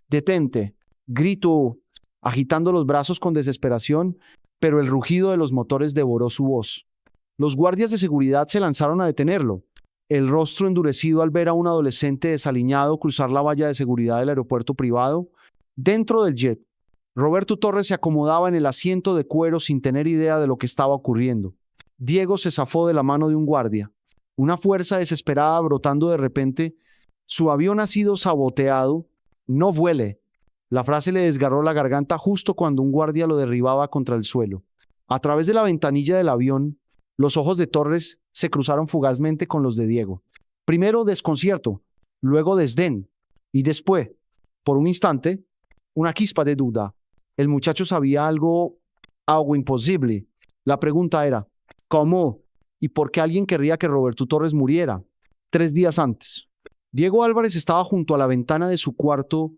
«Detente», gritó, agitando los brazos con desesperación, pero el rugido de los motores devoró su voz. Los guardias de seguridad se lanzaron a detenerlo, el rostro endurecido al ver a un adolescente desaliñado cruzar la valla de seguridad del aeropuerto privado. Dentro del jet, Roberto Torres se acomodaba en el asiento de cuero sin tener idea de lo que estaba ocurriendo. Diego se zafó de la mano de un guardia. Una fuerza desesperada brotando de repente. Su avión ha sido saboteado. No vuele. La frase le desgarró la garganta justo cuando un guardia lo derribaba contra el suelo. A través de la ventanilla del avión, los ojos de Torres se cruzaron fugazmente con los de Diego. Primero desconcierto, luego desdén, y después, por un instante, una chispa de duda. El muchacho sabía algo imposible. La pregunta era, ¿cómo y por qué alguien querría que Roberto Torres muriera? 3 días antes. Diego Álvarez estaba junto a la ventana de su cuarto,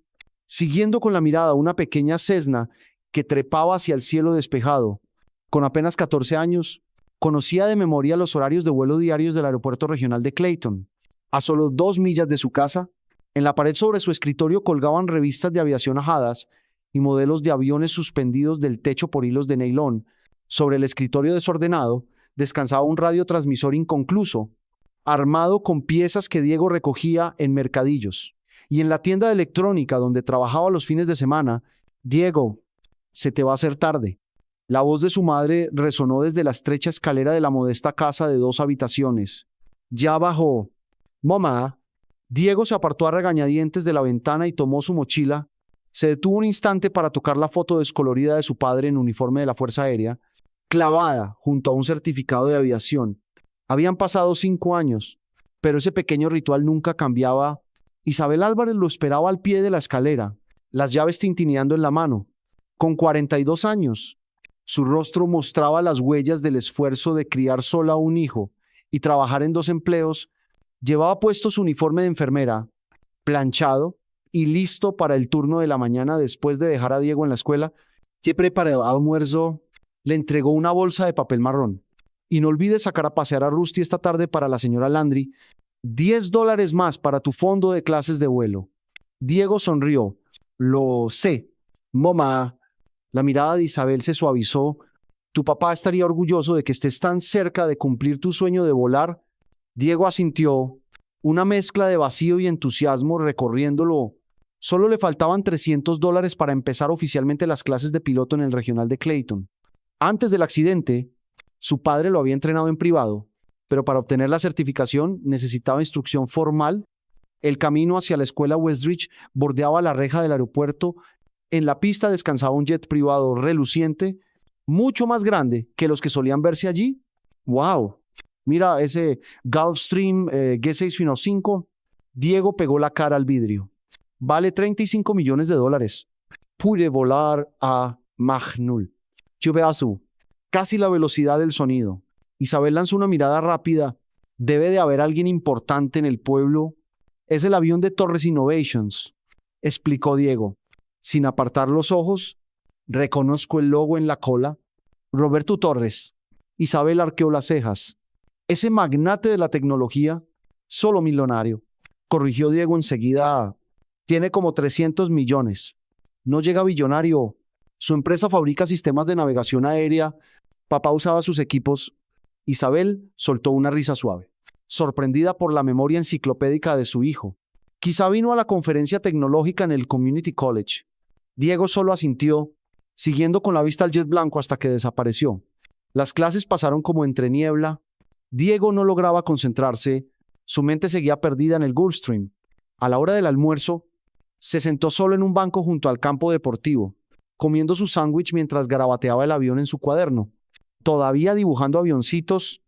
siguiendo con la mirada una pequeña Cessna que trepaba hacia el cielo despejado. Con apenas 14 años, conocía de memoria los horarios de vuelo diarios del aeropuerto regional de Clayton. A solo 2 millas de su casa, en la pared sobre su escritorio colgaban revistas de aviación ajadas y modelos de aviones suspendidos del techo por hilos de nailón. Sobre el escritorio desordenado descansaba un radiotransmisor inconcluso, armado con piezas que Diego recogía en mercadillos. Y en la tienda de electrónica donde trabajaba los fines de semana, «Diego, se te va a hacer tarde». La voz de su madre resonó desde la estrecha escalera de la modesta casa de 2 habitaciones. Ya bajó. «Mamá». Diego se apartó a regañadientes de la ventana y tomó su mochila. Se detuvo un instante para tocar la foto descolorida de su padre en uniforme de la Fuerza Aérea, clavada junto a un certificado de aviación. Habían pasado 5 años, pero ese pequeño ritual nunca cambiaba. Isabel Álvarez lo esperaba al pie de la escalera, las llaves tintineando en la mano. Con 42 años, su rostro mostraba las huellas del esfuerzo de criar sola a un hijo y trabajar en 2 empleos. Llevaba puesto su uniforme de enfermera, planchado y listo para el turno de la mañana después de dejar a Diego en la escuela. «¿Qué prepara el almuerzo?» Le entregó una bolsa de papel marrón. «Y no olvides sacar a pasear a Rusty esta tarde para la señora Landry. $10 más para tu fondo de clases de vuelo». Diego sonrió. «Lo sé, mamá». La mirada de Isabel se suavizó. «Tu papá estaría orgulloso de que estés tan cerca de cumplir tu sueño de volar». Diego asintió, una mezcla de vacío y entusiasmo recorriéndolo. Solo le faltaban $300 para empezar oficialmente las clases de piloto en el regional de Clayton. Antes del accidente, su padre lo había entrenado en privado, pero para obtener la certificación necesitaba instrucción formal. El camino hacia la escuela Westridge bordeaba la reja del aeropuerto. En la pista descansaba un jet privado reluciente, mucho más grande que los que solían verse allí. ¡Wow! Mira ese Gulfstream G6-5. Diego pegó la cara al vidrio. Vale $35 millones. Pude volar a Mach 0. Chubeazú, casi la velocidad del sonido. Isabel lanzó una mirada rápida. Debe de haber alguien importante en el pueblo. Es el avión de Torres Innovations, explicó Diego. Sin apartar los ojos, reconozco el logo en la cola. Roberto Torres. Isabel arqueó las cejas. Ese magnate de la tecnología, solo millonario. Corrigió Diego enseguida. Tiene como 300 millones. No llega a billonario. Su empresa fabrica sistemas de navegación aérea. Papá usaba sus equipos. Isabel soltó una risa suave, sorprendida por la memoria enciclopédica de su hijo. Quizá vino a la conferencia tecnológica en el Community College. Diego solo asintió, siguiendo con la vista al jet blanco hasta que desapareció. Las clases pasaron como entre niebla. Diego no lograba concentrarse. Su mente seguía perdida en el Gulfstream. A la hora del almuerzo, se sentó solo en un banco junto al campo deportivo, comiendo su sándwich mientras garabateaba el avión en su cuaderno. Todavía dibujando avioncitos.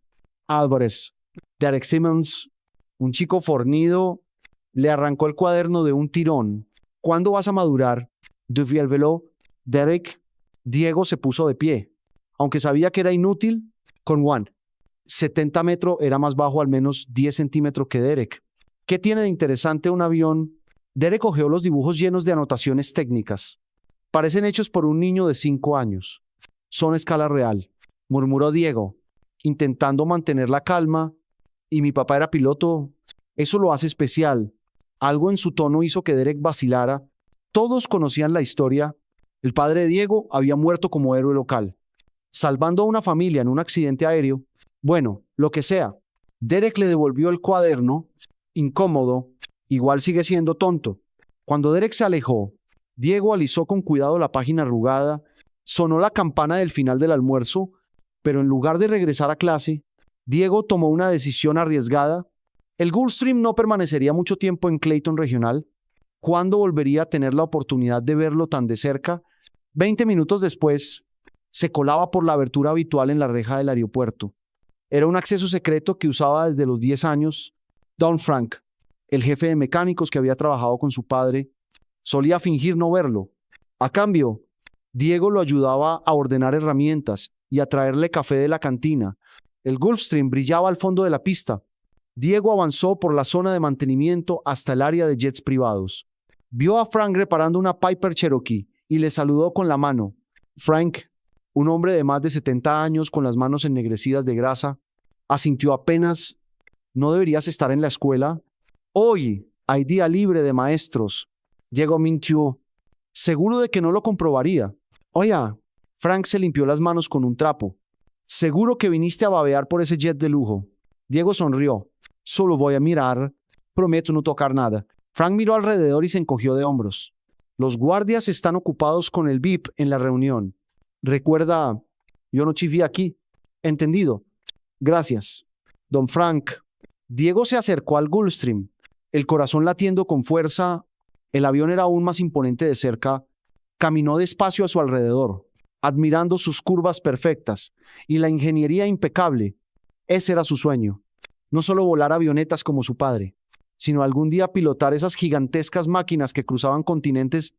Álvarez, Derek Simmons, un chico fornido, le arrancó el cuaderno de un tirón. ¿Cuándo vas a madurar? Duviel veló. Derek. Diego se puso de pie. Aunque sabía que era inútil, con Juan. 70 metros era más bajo al menos 10 centímetros que Derek. ¿Qué tiene de interesante un avión? Derek hojeó los dibujos llenos de anotaciones técnicas. Parecen hechos por un niño de 5 años. Son a escala real, murmuró Diego, intentando mantener la calma. Y mi papá era piloto. Eso lo hace especial. Algo en su tono hizo que Derek vacilara. Todos conocían la historia. El padre de Diego había muerto como héroe local, salvando a una familia en un accidente aéreo. Bueno, lo que sea. Derek le devolvió el cuaderno, incómodo, igual sigue siendo tonto. Cuando Derek se alejó, Diego alisó con cuidado la página arrugada, sonó la campana del final del almuerzo, pero en lugar de regresar a clase, Diego tomó una decisión arriesgada. El Gulfstream no permanecería mucho tiempo en Clayton Regional. ¿Cuándo volvería a tener la oportunidad de verlo tan de cerca? 20 minutos después, se colaba por la abertura habitual en la reja del aeropuerto. Era un acceso secreto que usaba desde los 10 años. Don Frank, el jefe de mecánicos que había trabajado con su padre, solía fingir no verlo. A cambio, Diego lo ayudaba a ordenar herramientas y a traerle café de la cantina. El Gulfstream brillaba al fondo de la pista. Diego avanzó por la zona de mantenimiento hasta el área de jets privados. Vio a Frank reparando una Piper Cherokee y le saludó con la mano. Frank, un hombre de más de 70 años con las manos ennegrecidas de grasa, asintió apenas. ¿No deberías estar en la escuela? Hoy hay día libre de maestros. Diego mintió, seguro de que no lo comprobaría. Oye, Frank se limpió las manos con un trapo. Seguro que viniste a babear por ese jet de lujo. Diego sonrió. Solo voy a mirar. Prometo no tocar nada. Frank miró alrededor y se encogió de hombros. Los guardias están ocupados con el VIP en la reunión. Recuerda, yo no chiví aquí. Entendido. Gracias. Don Frank. Diego se acercó al Gulfstream, el corazón latiendo con fuerza. El avión era aún más imponente de cerca. Caminó despacio a su alrededor, admirando sus curvas perfectas y la ingeniería impecable. Ese era su sueño. No solo volar avionetas como su padre, sino algún día pilotar esas gigantescas máquinas que cruzaban continentes.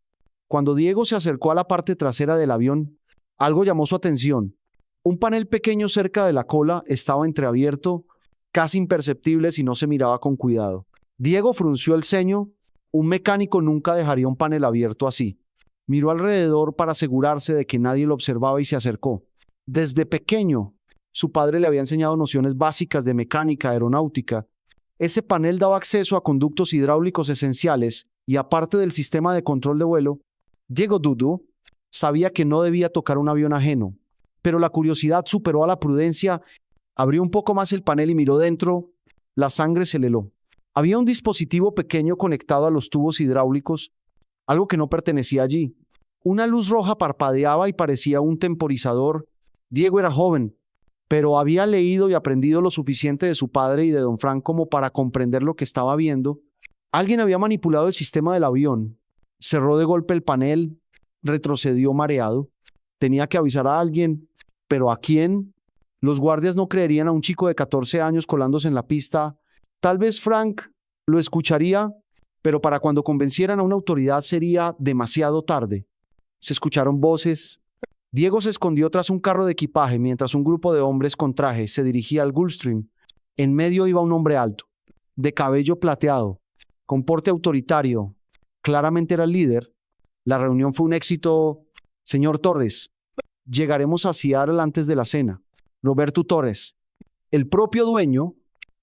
Cuando Diego se acercó a la parte trasera del avión, algo llamó su atención. Un panel pequeño cerca de la cola estaba entreabierto, casi imperceptible si no se miraba con cuidado. Diego frunció el ceño. Un mecánico nunca dejaría un panel abierto así. Miró alrededor para asegurarse de que nadie lo observaba y se acercó. Desde pequeño, su padre le había enseñado nociones básicas de mecánica aeronáutica. Ese panel daba acceso a conductos hidráulicos esenciales y, aparte del sistema de control de vuelo, Diego Dudu sabía que no debía tocar un avión ajeno. Pero la curiosidad superó a la prudencia. Abrió un poco más el panel y miró dentro. La sangre se le heló. Había un dispositivo pequeño conectado a los tubos hidráulicos, algo que no pertenecía allí. Una luz roja parpadeaba y parecía un temporizador. Diego era joven, pero había leído y aprendido lo suficiente de su padre y de don Frank como para comprender lo que estaba viendo. Alguien había manipulado el sistema del avión. Cerró de golpe el panel, retrocedió mareado. Tenía que avisar a alguien, pero ¿a quién? Los guardias no creerían a un chico de 14 años colándose en la pista. Tal vez Frank lo escucharía, pero para cuando convencieran a una autoridad sería demasiado tarde. Se escucharon voces. Diego se escondió tras un carro de equipaje mientras un grupo de hombres con traje se dirigía al Gulfstream. En medio iba un hombre alto, de cabello plateado, con porte autoritario. Claramente era el líder. La reunión fue un éxito. Señor Torres, llegaremos a Seattle antes de la cena. Roberto Torres, el propio dueño,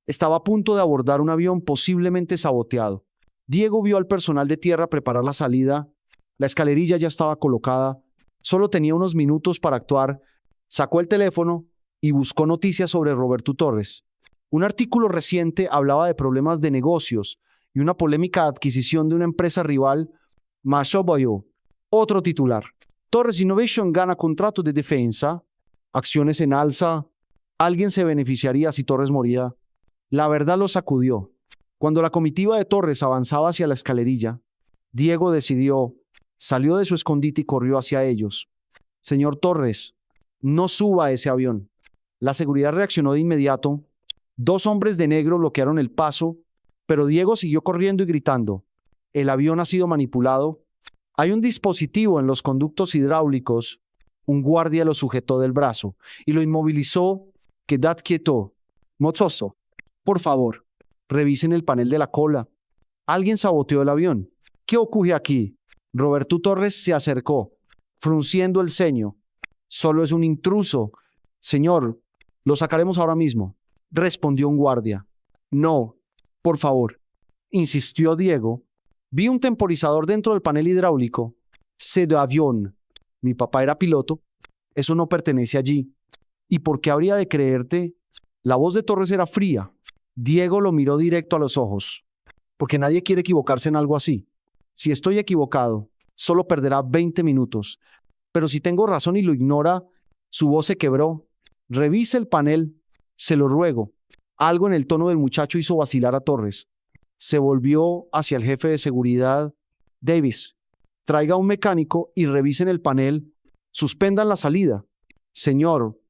estaba a punto de abordar un avión posiblemente saboteado. Diego vio al personal de tierra preparar la salida. La escalerilla ya estaba colocada. Solo tenía unos minutos para actuar. Sacó el teléfono y buscó noticias sobre Roberto Torres. Un artículo reciente hablaba de problemas de negocios y una polémica adquisición de una empresa rival, Mashoboyo. Otro titular. Torres Innovation gana contrato de defensa. Acciones en alza. Alguien se beneficiaría si Torres moría. La verdad lo sacudió. Cuando la comitiva de Torres avanzaba hacia la escalerilla, Diego decidió, salió de su escondite y corrió hacia ellos. Señor Torres, no suba a ese avión. La seguridad reaccionó de inmediato. 2 hombres de negro bloquearon el paso, pero Diego siguió corriendo y gritando. El avión ha sido manipulado. Hay un dispositivo en los conductos hidráulicos. Un guardia lo sujetó del brazo y lo inmovilizó. Quedad quieto. Mozoso, por favor, revisen el panel de la cola. Alguien saboteó el avión. ¿Qué ocurre aquí? Roberto Torres se acercó, frunciendo el ceño. Solo es un intruso. Señor, lo sacaremos ahora mismo, respondió un guardia. No, por favor, insistió Diego. Vi un temporizador dentro del panel hidráulico. C'est de avión. Mi papá era piloto. Eso no pertenece allí. ¿Y por qué habría de creerte? La voz de Torres era fría. Diego lo miró directo a los ojos. Porque nadie quiere equivocarse en algo así. Si estoy equivocado, solo perderá 20 minutos. Pero si tengo razón y lo ignora, su voz se quebró. Revise el panel. Se lo ruego. Algo en el tono del muchacho hizo vacilar a Torres. Se volvió hacia el jefe de seguridad. Davis, traiga un mecánico y revisen el panel. Suspendan la salida. Señor,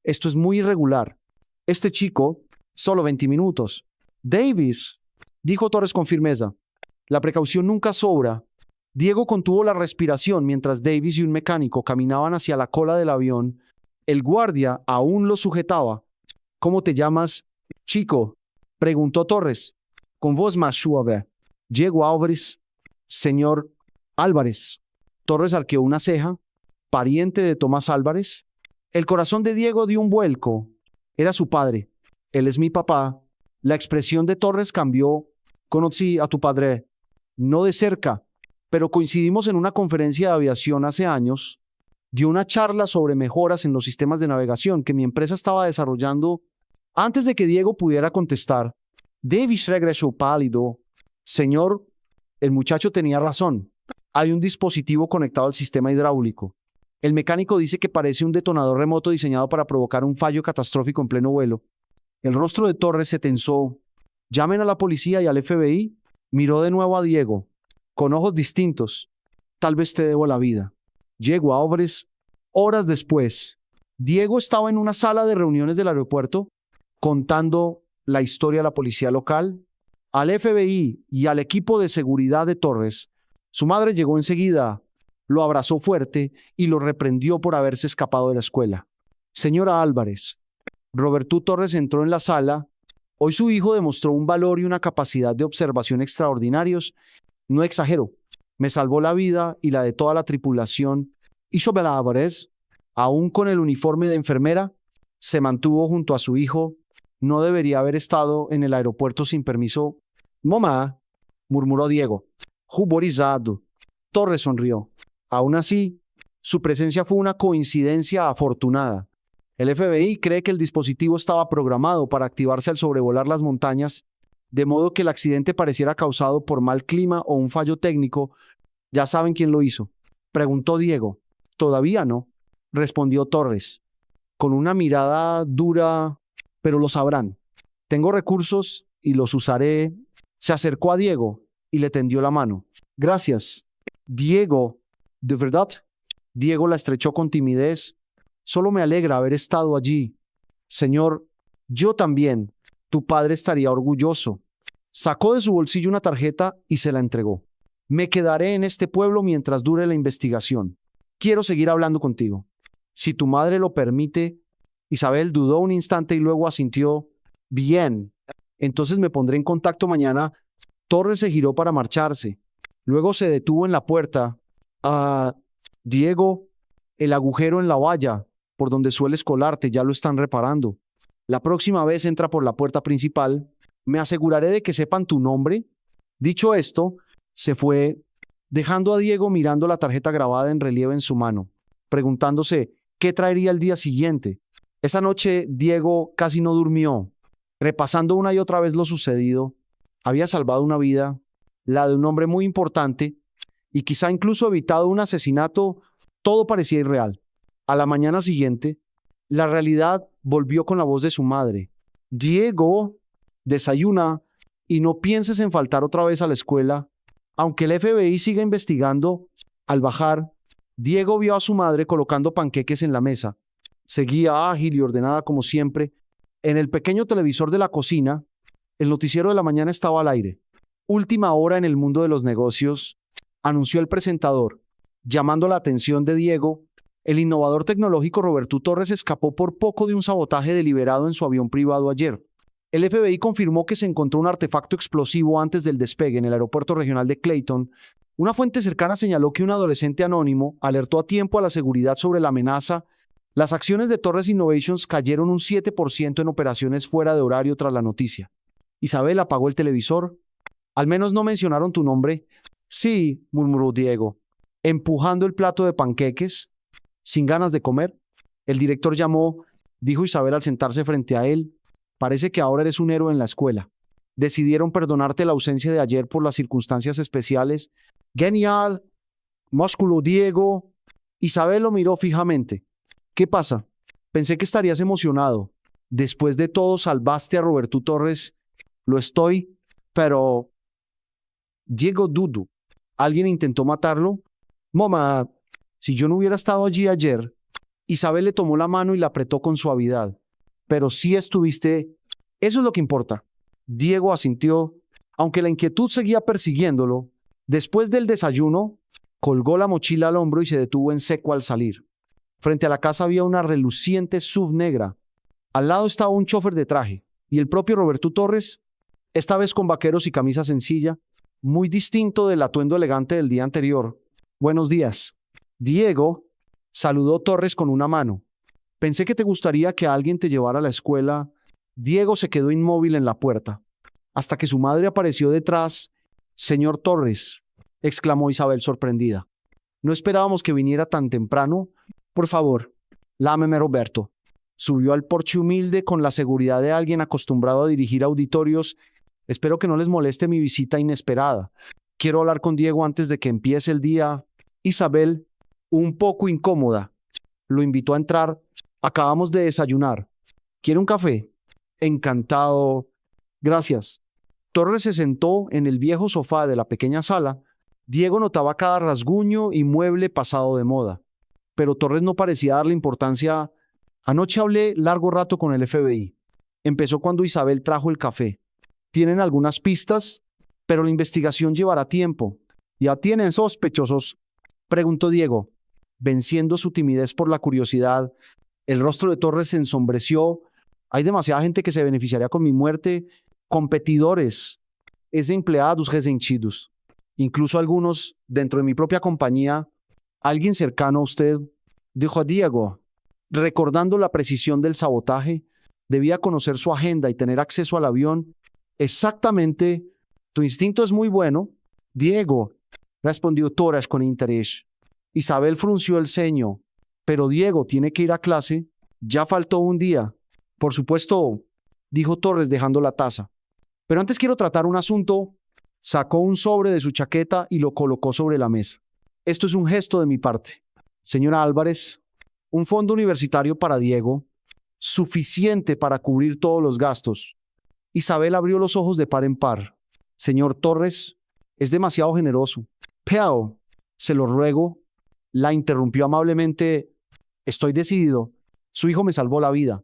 esto es muy irregular. Este chico, solo 20 minutos. Davis, dijo Torres con firmeza. La precaución nunca sobra. Diego contuvo la respiración mientras Davis y un mecánico caminaban hacia la cola del avión. El guardia aún lo sujetaba. ¿Cómo te llamas, chico?, preguntó Torres, con voz más suave. Diego Álvarez. Señor Álvarez. Torres arqueó una ceja. ¿Pariente de Tomás Álvarez? El corazón de Diego dio un vuelco. Era su padre. Él es mi papá. La expresión de Torres cambió. Conocí a tu padre. No de cerca, pero coincidimos en una conferencia de aviación hace años. Dio una charla sobre mejoras en los sistemas de navegación que mi empresa estaba desarrollando. Antes de que Diego pudiera contestar, Davis regresó pálido. Señor, el muchacho tenía razón. Hay un dispositivo conectado al sistema hidráulico. El mecánico dice que parece un detonador remoto diseñado para provocar un fallo catastrófico en pleno vuelo. El rostro de Torres se tensó. Llamen a la policía y al FBI. Miró de nuevo a Diego, con ojos distintos. Tal vez te debo la vida. Diego Álvarez. Horas después, Diego estaba en una sala de reuniones del aeropuerto contando la historia a la policía local, al FBI y al equipo de seguridad de Torres. Su madre llegó enseguida, lo abrazó fuerte y lo reprendió por haberse escapado de la escuela. Señora Álvarez, Roberto Torres entró en la sala. Hoy su hijo demostró un valor y una capacidad de observación extraordinarios. No exagero, me salvó la vida y la de toda la tripulación. Isabel Álvarez, aún con el uniforme de enfermera, se mantuvo junto a su hijo. No debería haber estado en el aeropuerto sin permiso. Mamá, murmuró Diego, ruborizado. Torres sonrió. Aún así, su presencia fue una coincidencia afortunada. El FBI cree que el dispositivo estaba programado para activarse al sobrevolar las montañas, de modo que el accidente pareciera causado por mal clima o un fallo técnico. ¿Ya saben quién lo hizo?, preguntó Diego. Todavía no, respondió Torres, con una mirada dura, pero lo sabrán. Tengo recursos y los usaré. Se acercó a Diego y le tendió la mano. Gracias. Diego, ¿de verdad? Diego la estrechó con timidez. Solo me alegra haber estado allí. Señor, yo también. Tu padre estaría orgulloso. Sacó de su bolsillo una tarjeta y se la entregó. Me quedaré en este pueblo mientras dure la investigación. Quiero seguir hablando contigo. Si tu madre lo permite. Isabel dudó un instante y luego asintió. Bien. Entonces me pondré en contacto mañana. Torres se giró para marcharse. Luego se detuvo en la puerta. Diego, el agujero en la valla por donde sueles colarte ya lo están reparando. La próxima vez entra por la puerta principal. Me aseguraré de que sepan tu nombre. Dicho esto, se fue, dejando a Diego mirando la tarjeta grabada en relieve en su mano, preguntándose qué traería el día siguiente. Esa noche Diego casi no durmió, repasando una y otra vez lo sucedido. Había salvado una vida, la de un hombre muy importante, y quizá incluso evitado un asesinato. Todo parecía irreal. A la mañana siguiente, la realidad volvió con la voz de su madre. Diego, desayuna y no pienses en faltar otra vez a la escuela. Aunque el FBI siga investigando, al bajar, Diego vio a su madre colocando panqueques en la mesa. Seguía ágil y ordenada como siempre. En el pequeño televisor de la cocina, el noticiero de la mañana estaba al aire. Última hora en el mundo de los negocios, anunció el presentador. Llamando la atención de Diego, el innovador tecnológico Roberto Torres escapó por poco de un sabotaje deliberado en su avión privado ayer. El FBI confirmó que se encontró un artefacto explosivo antes del despegue en el aeropuerto regional de Clayton. Una fuente cercana señaló que un adolescente anónimo alertó a tiempo a la seguridad sobre la amenaza. Las acciones de Torres Innovations cayeron un 7% en operaciones fuera de horario tras la noticia. Isabel apagó el televisor. Al menos no mencionaron tu nombre. Sí, murmuró Diego, empujando el plato de panqueques, sin ganas de comer. El director llamó, dijo Isabel al sentarse frente a él. Parece que ahora eres un héroe en la escuela. Decidieron perdonarte la ausencia de ayer por las circunstancias especiales. Genial. Músculo, Diego. Isabel lo miró fijamente. ¿Qué pasa? Pensé que estarías emocionado. Después de todo, salvaste a Roberto Torres. Lo estoy, pero... Diego dudo. ¿Alguien intentó matarlo? Mamá, si yo no hubiera estado allí ayer... Isabel le tomó la mano y la apretó con suavidad. Pero sí estuviste... Eso es lo que importa. Diego asintió, aunque la inquietud seguía persiguiéndolo. Después del desayuno, colgó la mochila al hombro y se detuvo en seco al salir. Frente a la casa había una reluciente SUV negra. Al lado estaba un chofer de traje, y el propio Roberto Torres, esta vez con vaqueros y camisa sencilla, muy distinto del atuendo elegante del día anterior. Buenos días. Diego saludó Torres con una mano. Pensé que te gustaría que alguien te llevara a la escuela. Diego se quedó inmóvil en la puerta, hasta que su madre apareció detrás. Señor Torres, exclamó Isabel sorprendida. No esperábamos que viniera tan temprano. Por favor, lámeme Roberto. Subió al porche humilde con la seguridad de alguien acostumbrado a dirigir auditorios. Espero que no les moleste mi visita inesperada. Quiero hablar con Diego antes de que empiece el día. Isabel, un poco incómoda, lo invitó a entrar. Acabamos de desayunar. ¿Quiere un café? Encantado. Gracias. Torres se sentó en el viejo sofá de la pequeña sala. Diego notaba cada rasguño y mueble pasado de moda. Pero Torres no parecía darle importancia. Anoche hablé largo rato con el FBI. Empezó cuando Isabel trajo el café. Tienen algunas pistas, pero la investigación llevará tiempo. ¿Ya tienen sospechosos?, preguntó Diego, venciendo su timidez por la curiosidad. El rostro de Torres se ensombreció. Hay demasiada gente que se beneficiaría con mi muerte. Competidores, empleados resentidos, incluso algunos dentro de mi propia compañía. Alguien cercano a usted, dijo Diego, recordando la precisión del sabotaje. Debía conocer su agenda y tener acceso al avión. Exactamente. Tu instinto es muy bueno, Diego, respondió Torres con interés. Isabel frunció el ceño. Pero Diego tiene que ir a clase. Ya faltó un día. Por supuesto, dijo Torres dejando la taza. Pero antes quiero tratar un asunto. Sacó un sobre de su chaqueta y lo colocó sobre la mesa. Esto es un gesto de mi parte. Señora Álvarez, un fondo universitario para Diego, suficiente para cubrir todos los gastos. Isabel abrió los ojos de par en par. Señor Torres, es demasiado generoso. Pero, se lo ruego, la interrumpió amablemente. Estoy decidido. Su hijo me salvó la vida.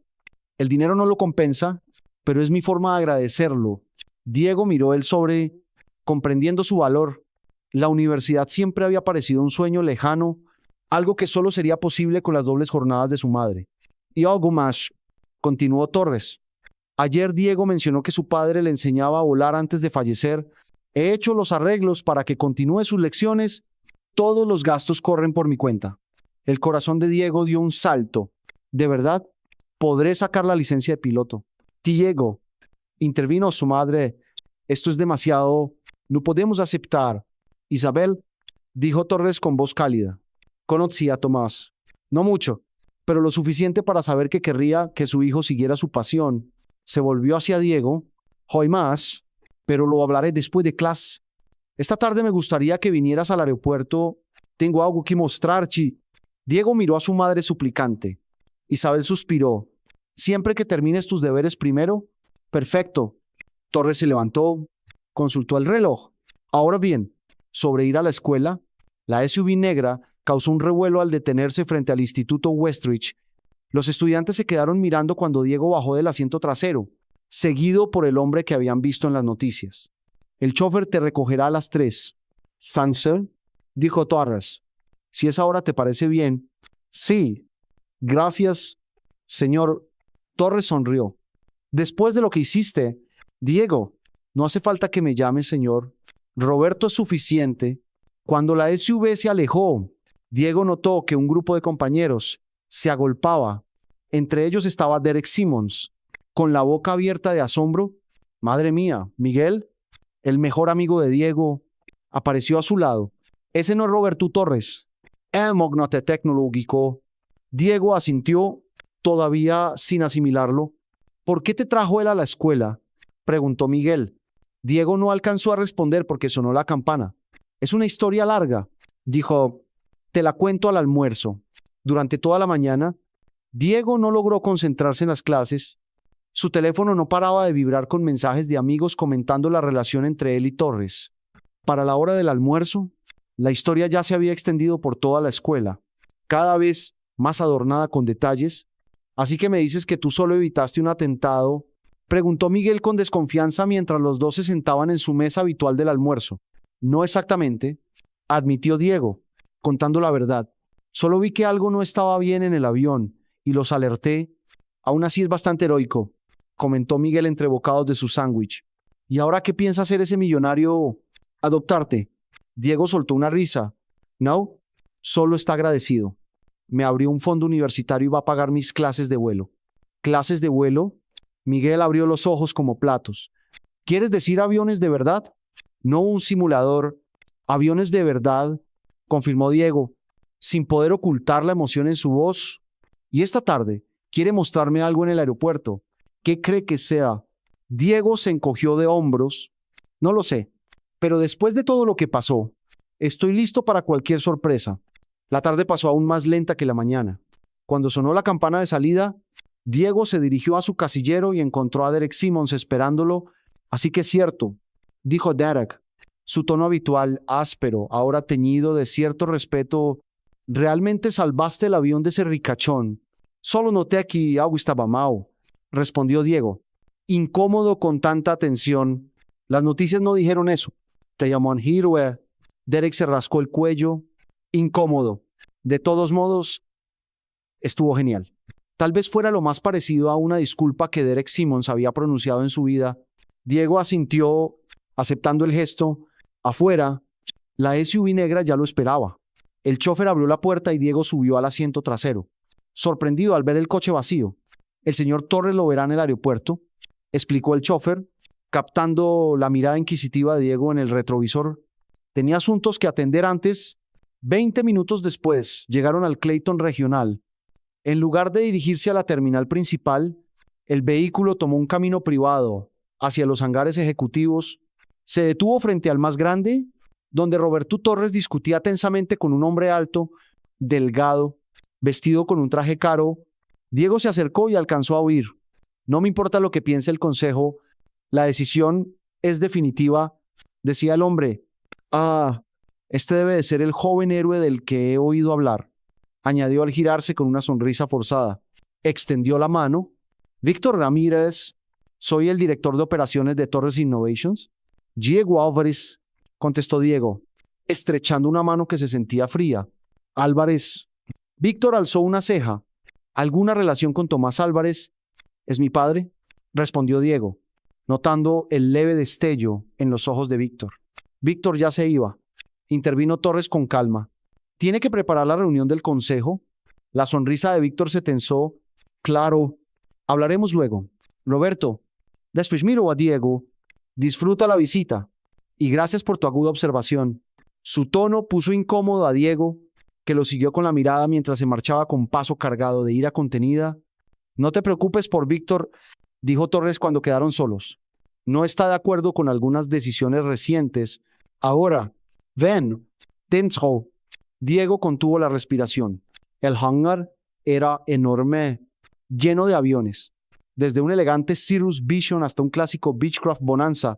El dinero no lo compensa, pero es mi forma de agradecerlo. Diego miró el sobre, comprendiendo su valor. La universidad siempre había parecido un sueño lejano, algo que solo sería posible con las dobles jornadas de su madre. Y algo más, continuó Torres. Ayer Diego mencionó que su padre le enseñaba a volar antes de fallecer. He hecho los arreglos para que continúe sus lecciones. Todos los gastos corren por mi cuenta. El corazón de Diego dio un salto. ¿De verdad? Podré sacar la licencia de piloto. Diego, intervino su madre. Esto es demasiado. No podemos aceptar. Isabel, dijo Torres con voz cálida. Conocía a Tomás. No mucho, pero lo suficiente para saber que querría que su hijo siguiera su pasión. Se volvió hacia Diego. Hoy más, pero lo hablaré después de clase. Esta tarde me gustaría que vinieras al aeropuerto. Tengo algo que mostrarte. Diego miró a su madre suplicante. Isabel suspiró. Siempre que termines tus deberes primero. Perfecto. Torres se levantó, consultó el reloj. Ahora bien, sobre ir a la escuela, la SUV negra causó un revuelo al detenerse frente al Instituto Westridge. Los estudiantes se quedaron mirando cuando Diego bajó del asiento trasero, seguido por el hombre que habían visto en las noticias. El chofer te recogerá a las 3. ¿Sanser?, dijo Torres. Si esa hora te parece bien. Sí. Gracias, señor. Torres sonrió. Después de lo que hiciste, Diego, no hace falta que me llames señor. Roberto es suficiente. Cuando la SUV se alejó, Diego notó que un grupo de compañeros se agolpaba. Entre ellos estaba Derek Simmons, con la boca abierta de asombro. Madre mía, Miguel, el mejor amigo de Diego, apareció a su lado. Ese no es Roberto Torres. Magnate tecnológico. Diego asintió, todavía sin asimilarlo. ¿Por qué te trajo él a la escuela?, preguntó Miguel. Diego no alcanzó a responder porque sonó la campana. Es una historia larga, dijo. Te la cuento al almuerzo. Durante toda la mañana, Diego no logró concentrarse en las clases. Su teléfono no paraba de vibrar con mensajes de amigos comentando la relación entre él y Torres. Para la hora del almuerzo, la historia ya se había extendido por toda la escuela, cada vez más adornada con detalles. Así que me dices que tú solo evitaste un atentado, preguntó Miguel con desconfianza mientras los dos se sentaban en su mesa habitual del almuerzo. No exactamente, admitió Diego, contando la verdad. Solo vi que algo no estaba bien en el avión y los alerté. Aún así es bastante heroico, comentó Miguel entre bocados de su sándwich. ¿Y ahora qué piensa hacer ese millonario? Adoptarte. Diego soltó una risa. No, solo está agradecido. Me abrió un fondo universitario y va a pagar mis clases de vuelo. ¿Clases de vuelo? Miguel abrió los ojos como platos. ¿Quieres decir aviones de verdad? No un simulador. Aviones de verdad, confirmó Diego, sin poder ocultar la emoción en su voz. Y esta tarde quiere mostrarme algo en el aeropuerto. ¿Qué cree que sea? Diego se encogió de hombros. No lo sé, pero después de todo lo que pasó, estoy listo para cualquier sorpresa. La tarde pasó aún más lenta que la mañana. Cuando sonó la campana de salida, Diego se dirigió a su casillero y encontró a Derek Simmons esperándolo. Así que es cierto, dijo Derek, su tono habitual, áspero, ahora teñido de cierto respeto. ¿Realmente salvaste el avión de ese ricachón? Solo noté que algo estaba mal, respondió Diego, incómodo con tanta atención. Las noticias no dijeron eso. Te llamó un héroe. Derek se rascó el cuello. Incómodo. De todos modos, estuvo genial. Tal vez fuera lo más parecido a una disculpa que Derek Simmons había pronunciado en su vida. Diego asintió, aceptando el gesto. Afuera, la SUV negra ya lo esperaba. El chofer abrió la puerta y Diego subió al asiento trasero, sorprendido al ver el coche vacío. El señor Torres lo verá en el aeropuerto, explicó el chofer, captando la mirada inquisitiva de Diego en el retrovisor. Tenía asuntos que atender antes. 20 minutos después, llegaron al Clayton Regional. En lugar de dirigirse a la terminal principal, el vehículo tomó un camino privado hacia los hangares ejecutivos. Se detuvo frente al más grande, donde Roberto Torres discutía tensamente con un hombre alto, delgado, vestido con un traje caro. Diego se acercó y alcanzó a oír. No me importa lo que piense el consejo, la decisión es definitiva, decía el hombre. Este debe de ser el joven héroe del que he oído hablar, añadió al girarse con una sonrisa forzada. Extendió la mano. Víctor Ramírez, soy el director de operaciones de Torres Innovations. Diego Álvarez, contestó Diego, estrechando una mano que se sentía fría. Álvarez. Víctor alzó una ceja. ¿Alguna relación con Tomás Álvarez? ¿Es mi padre?, respondió Diego, notando el leve destello en los ojos de Víctor. Víctor ya se iba. Intervino Torres con calma. ¿Tiene que preparar la reunión del consejo? La sonrisa de Víctor se tensó. Claro, hablaremos luego. Roberto, después miro a Diego. Disfruta la visita. Y gracias por tu aguda observación. Su tono puso incómodo a Diego, que lo siguió con la mirada mientras se marchaba con paso cargado de ira contenida. No te preocupes por Víctor, dijo Torres cuando quedaron solos. No está de acuerdo con algunas decisiones recientes. Ahora, ven, dentro. Diego contuvo la respiración. El hangar era enorme, lleno de aviones, desde un elegante Cirrus Vision hasta un clásico Beechcraft Bonanza,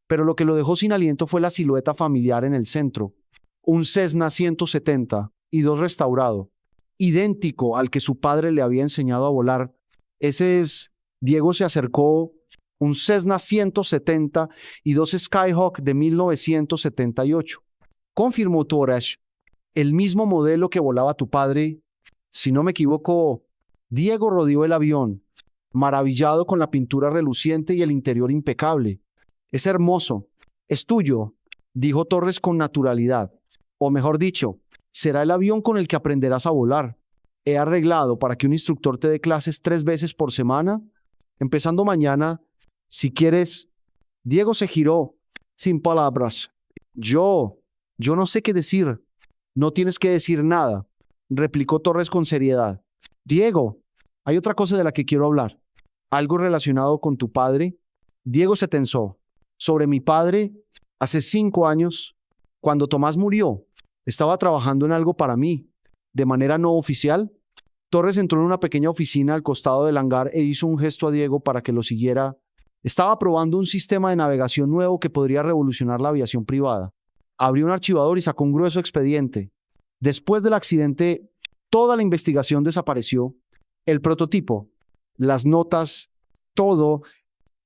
pero lo que lo dejó sin aliento fue la silueta familiar en el centro. Un Cessna 170 y dos restaurado, idéntico al que su padre le había enseñado a volar. Ese es. Diego se acercó. Un Cessna 170 y dos Skyhawk de 1978. Confirmó Torres. El mismo modelo que volaba tu padre. Si no me equivoco, Diego rodeó el avión, maravillado con la pintura reluciente y el interior impecable. Es hermoso. Es tuyo, dijo Torres con naturalidad. O mejor dicho, será el avión con el que aprenderás a volar. He arreglado para que un instructor te dé clases 3 veces por semana, empezando mañana. Si quieres. Diego se giró. sin palabras. Yo no sé qué decir. No tienes que decir nada, replicó Torres con seriedad. Diego, hay otra cosa de la que quiero hablar. ¿Algo relacionado con tu padre? Diego se tensó. Sobre mi padre, hace 5 años, cuando Tomás murió, estaba trabajando en algo para mí, de manera no oficial. Torres entró en una pequeña oficina al costado del hangar e hizo un gesto a Diego para que lo siguiera. Estaba probando un sistema de navegación nuevo que podría revolucionar la aviación privada. Abrió un archivador y sacó un grueso expediente. Después del accidente, toda la investigación desapareció. El prototipo, las notas, todo.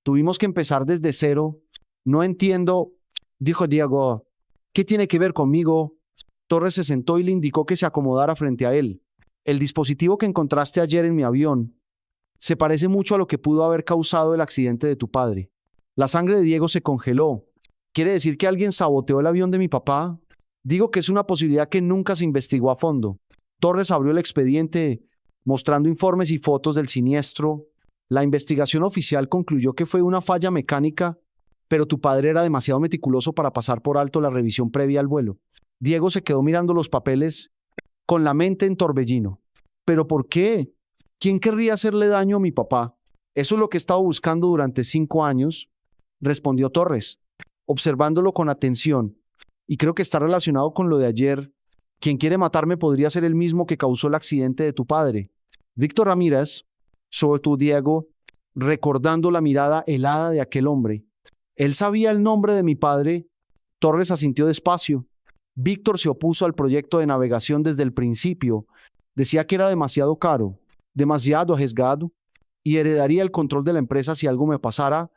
Tuvimos que empezar desde cero. No entiendo, dijo Diego. ¿Qué tiene que ver conmigo? Torres se sentó y le indicó que se acomodara frente a él. El dispositivo que encontraste ayer en mi avión se parece mucho a lo que pudo haber causado el accidente de tu padre. La sangre de Diego se congeló. ¿Quiere decir que alguien saboteó el avión de mi papá? Digo que es una posibilidad que nunca se investigó a fondo. Torres abrió el expediente mostrando informes y fotos del siniestro. La investigación oficial concluyó que fue una falla mecánica, pero tu padre era demasiado meticuloso para pasar por alto la revisión previa al vuelo. Diego se quedó mirando los papeles con la mente en torbellino. ¿Pero por qué? ¿Quién querría hacerle daño a mi papá? Eso es lo que he estado buscando durante 5 años, respondió Torres, observándolo con atención. Y creo que está relacionado con lo de ayer. Quien quiere matarme podría ser el mismo que causó el accidente de tu padre. Víctor Ramírez, sobre tu Diego, recordando la mirada helada de aquel hombre. Él sabía el nombre de mi padre. Torres asintió despacio. Víctor se opuso al proyecto de navegación desde el principio. Decía que era demasiado caro, demasiado arriesgado, y heredaría el control de la empresa si algo me pasara.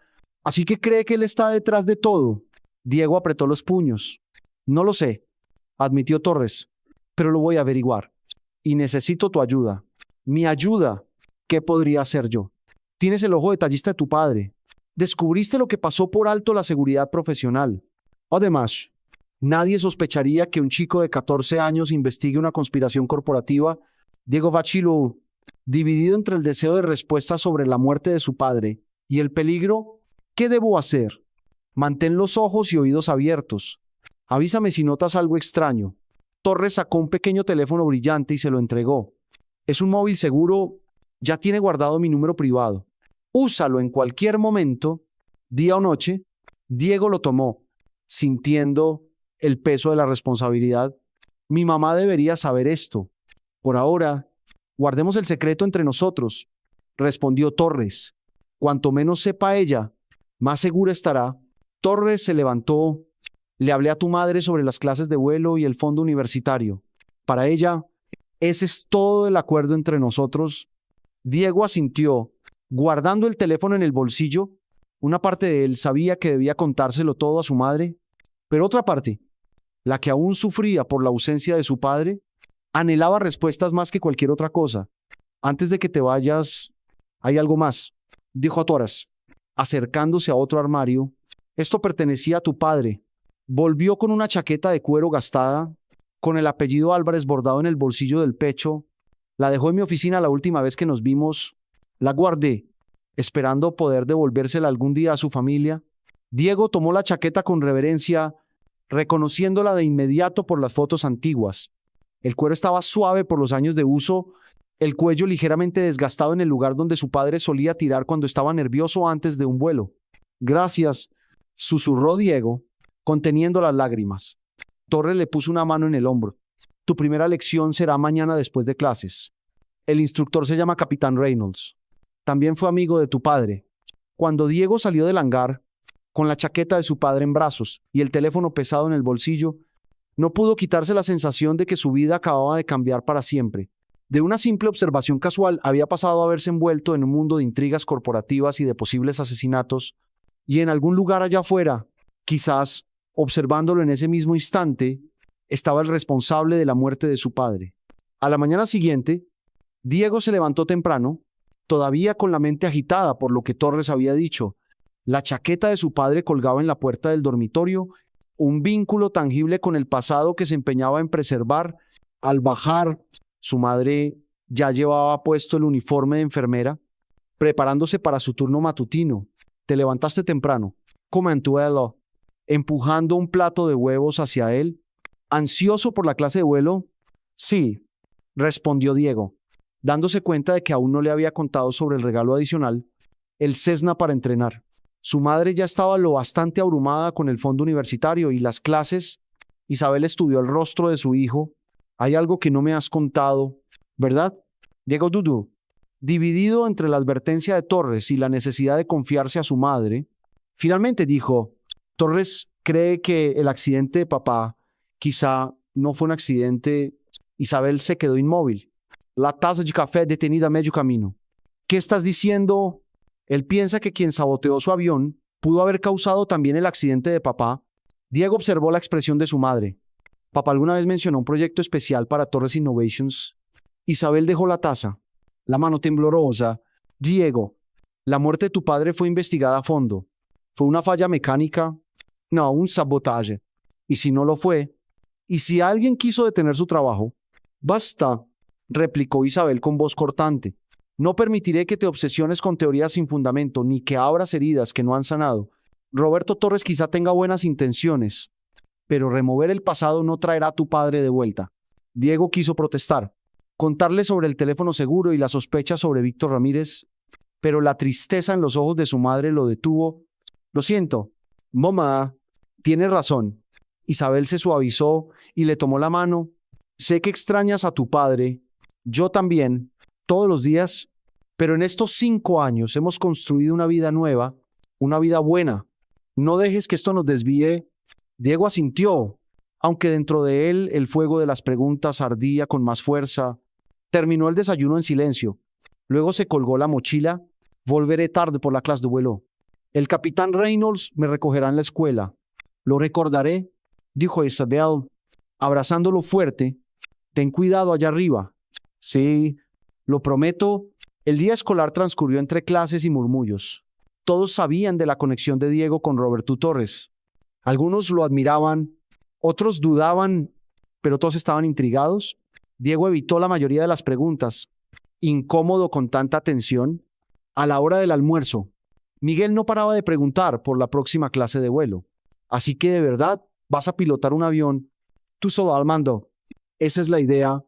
Así que cree que él está detrás de todo. Diego apretó los puños. No lo sé, admitió Torres, pero lo voy a averiguar. Y necesito tu ayuda. Mi ayuda. ¿Qué podría hacer yo? Tienes el ojo detallista de tu padre. Descubriste lo que pasó por alto la seguridad profesional. Además, nadie sospecharía que un chico de 14 años investigue una conspiración corporativa. Diego vaciló, dividido entre el deseo de respuesta sobre la muerte de su padre y el peligro. ¿Qué debo hacer? Mantén los ojos y oídos abiertos. Avísame si notas algo extraño. Torres sacó un pequeño teléfono brillante y se lo entregó. Es un móvil seguro. Ya tiene guardado mi número privado. Úsalo en cualquier momento, día o noche. Diego lo tomó, sintiendo el peso de la responsabilidad. Mi mamá debería saber esto. Por ahora, guardemos el secreto entre nosotros, respondió Torres. Cuanto menos sepa ella, más segura estará. Torres se levantó. Le hablé a tu madre sobre las clases de vuelo y el fondo universitario. Para ella, ese es todo el acuerdo entre nosotros. Diego asintió, guardando el teléfono en el bolsillo. Una parte de él sabía que debía contárselo todo a su madre, pero otra parte, la que aún sufría por la ausencia de su padre, anhelaba respuestas más que cualquier otra cosa. Antes de que te vayas, hay algo más, dijo Torres, acercándose a otro armario. Esto pertenecía a tu padre. Volvió con una chaqueta de cuero gastada, con el apellido Álvarez bordado en el bolsillo del pecho. La dejó en mi oficina la última vez que nos vimos. La guardé, esperando poder devolvérsela algún día a su familia. Diego tomó la chaqueta con reverencia, reconociéndola de inmediato por las fotos antiguas. El cuero estaba suave por los años de uso, el cuello ligeramente desgastado en el lugar donde su padre solía tirar cuando estaba nervioso antes de un vuelo. Gracias, susurró Diego, conteniendo las lágrimas. Torres le puso una mano en el hombro. Tu primera lección será mañana después de clases. El instructor se llama Capitán Reynolds. También fue amigo de tu padre. Cuando Diego salió del hangar, con la chaqueta de su padre en brazos y el teléfono pesado en el bolsillo, no pudo quitarse la sensación de que su vida acababa de cambiar para siempre. De una simple observación casual había pasado a verse envuelto en un mundo de intrigas corporativas y de posibles asesinatos, y en algún lugar allá afuera, quizás, observándolo en ese mismo instante, estaba el responsable de la muerte de su padre. A la mañana siguiente, Diego se levantó temprano, todavía con la mente agitada por lo que Torres había dicho. La chaqueta de su padre colgaba en la puerta del dormitorio, un vínculo tangible con el pasado que se empeñaba en preservar. Al bajar, su madre ya llevaba puesto el uniforme de enfermera, preparándose para su turno matutino. Te levantaste temprano. Comentuelo. empujando un plato de huevos hacia él. ¿Ansioso por la clase de vuelo? Sí, respondió Diego, dándose cuenta de que aún no le había contado sobre el regalo adicional, el Cessna para entrenar. Su madre ya estaba lo bastante abrumada con el fondo universitario y las clases. Isabel estudió el rostro de su hijo. Hay algo que no me has contado, ¿verdad? Diego dudó. Dividido entre la advertencia de Torres y la necesidad de confiarse a su madre, finalmente dijo, Torres cree que el accidente de papá quizá no fue un accidente. Isabel se quedó inmóvil. La taza de café detenida a medio camino. ¿Qué estás diciendo? Él piensa que quien saboteó su avión pudo haber causado también el accidente de papá. Diego observó la expresión de su madre. Papá alguna vez mencionó un proyecto especial para Torres Innovations. Isabel dejó la taza, la mano temblorosa. Diego, la muerte de tu padre fue investigada a fondo. ¿Fue una falla mecánica? No, un sabotaje. Y si no lo fue, y si alguien quiso detener su trabajo, basta, replicó Isabel con voz cortante. No permitiré que te obsesiones con teorías sin fundamento, ni que abras heridas que no han sanado. Roberto Torres quizá tenga buenas intenciones, pero remover el pasado no traerá a tu padre de vuelta. Diego quiso protestar, contarle sobre el teléfono seguro y la sospecha sobre Víctor Ramírez, pero la tristeza en los ojos de su madre lo detuvo. Lo siento, mamá, tienes razón. Isabel se suavizó y le tomó la mano. Sé que extrañas a tu padre, yo también, todos los días, pero en estos 5 años hemos construido una vida nueva, una vida buena. No dejes que esto nos desvíe. Diego asintió, aunque dentro de él el fuego de las preguntas ardía con más fuerza. Terminó el desayuno en silencio. Luego se colgó la mochila. Volveré tarde por la clase de vuelo. El capitán Reynolds me recogerá en la escuela. Lo recordaré, dijo Isabel, abrazándolo fuerte. Ten cuidado allá arriba. Sí, lo prometo. El día escolar transcurrió entre clases y murmullos. Todos sabían de la conexión de Diego con Roberto Torres. Algunos lo admiraban, otros dudaban, pero todos estaban intrigados. Diego evitó la mayoría de las preguntas, incómodo con tanta atención. A la hora del almuerzo, Miguel no paraba de preguntar por la próxima clase de vuelo. Así que de verdad vas a pilotar un avión. Tú solo al mando. Esa es la idea,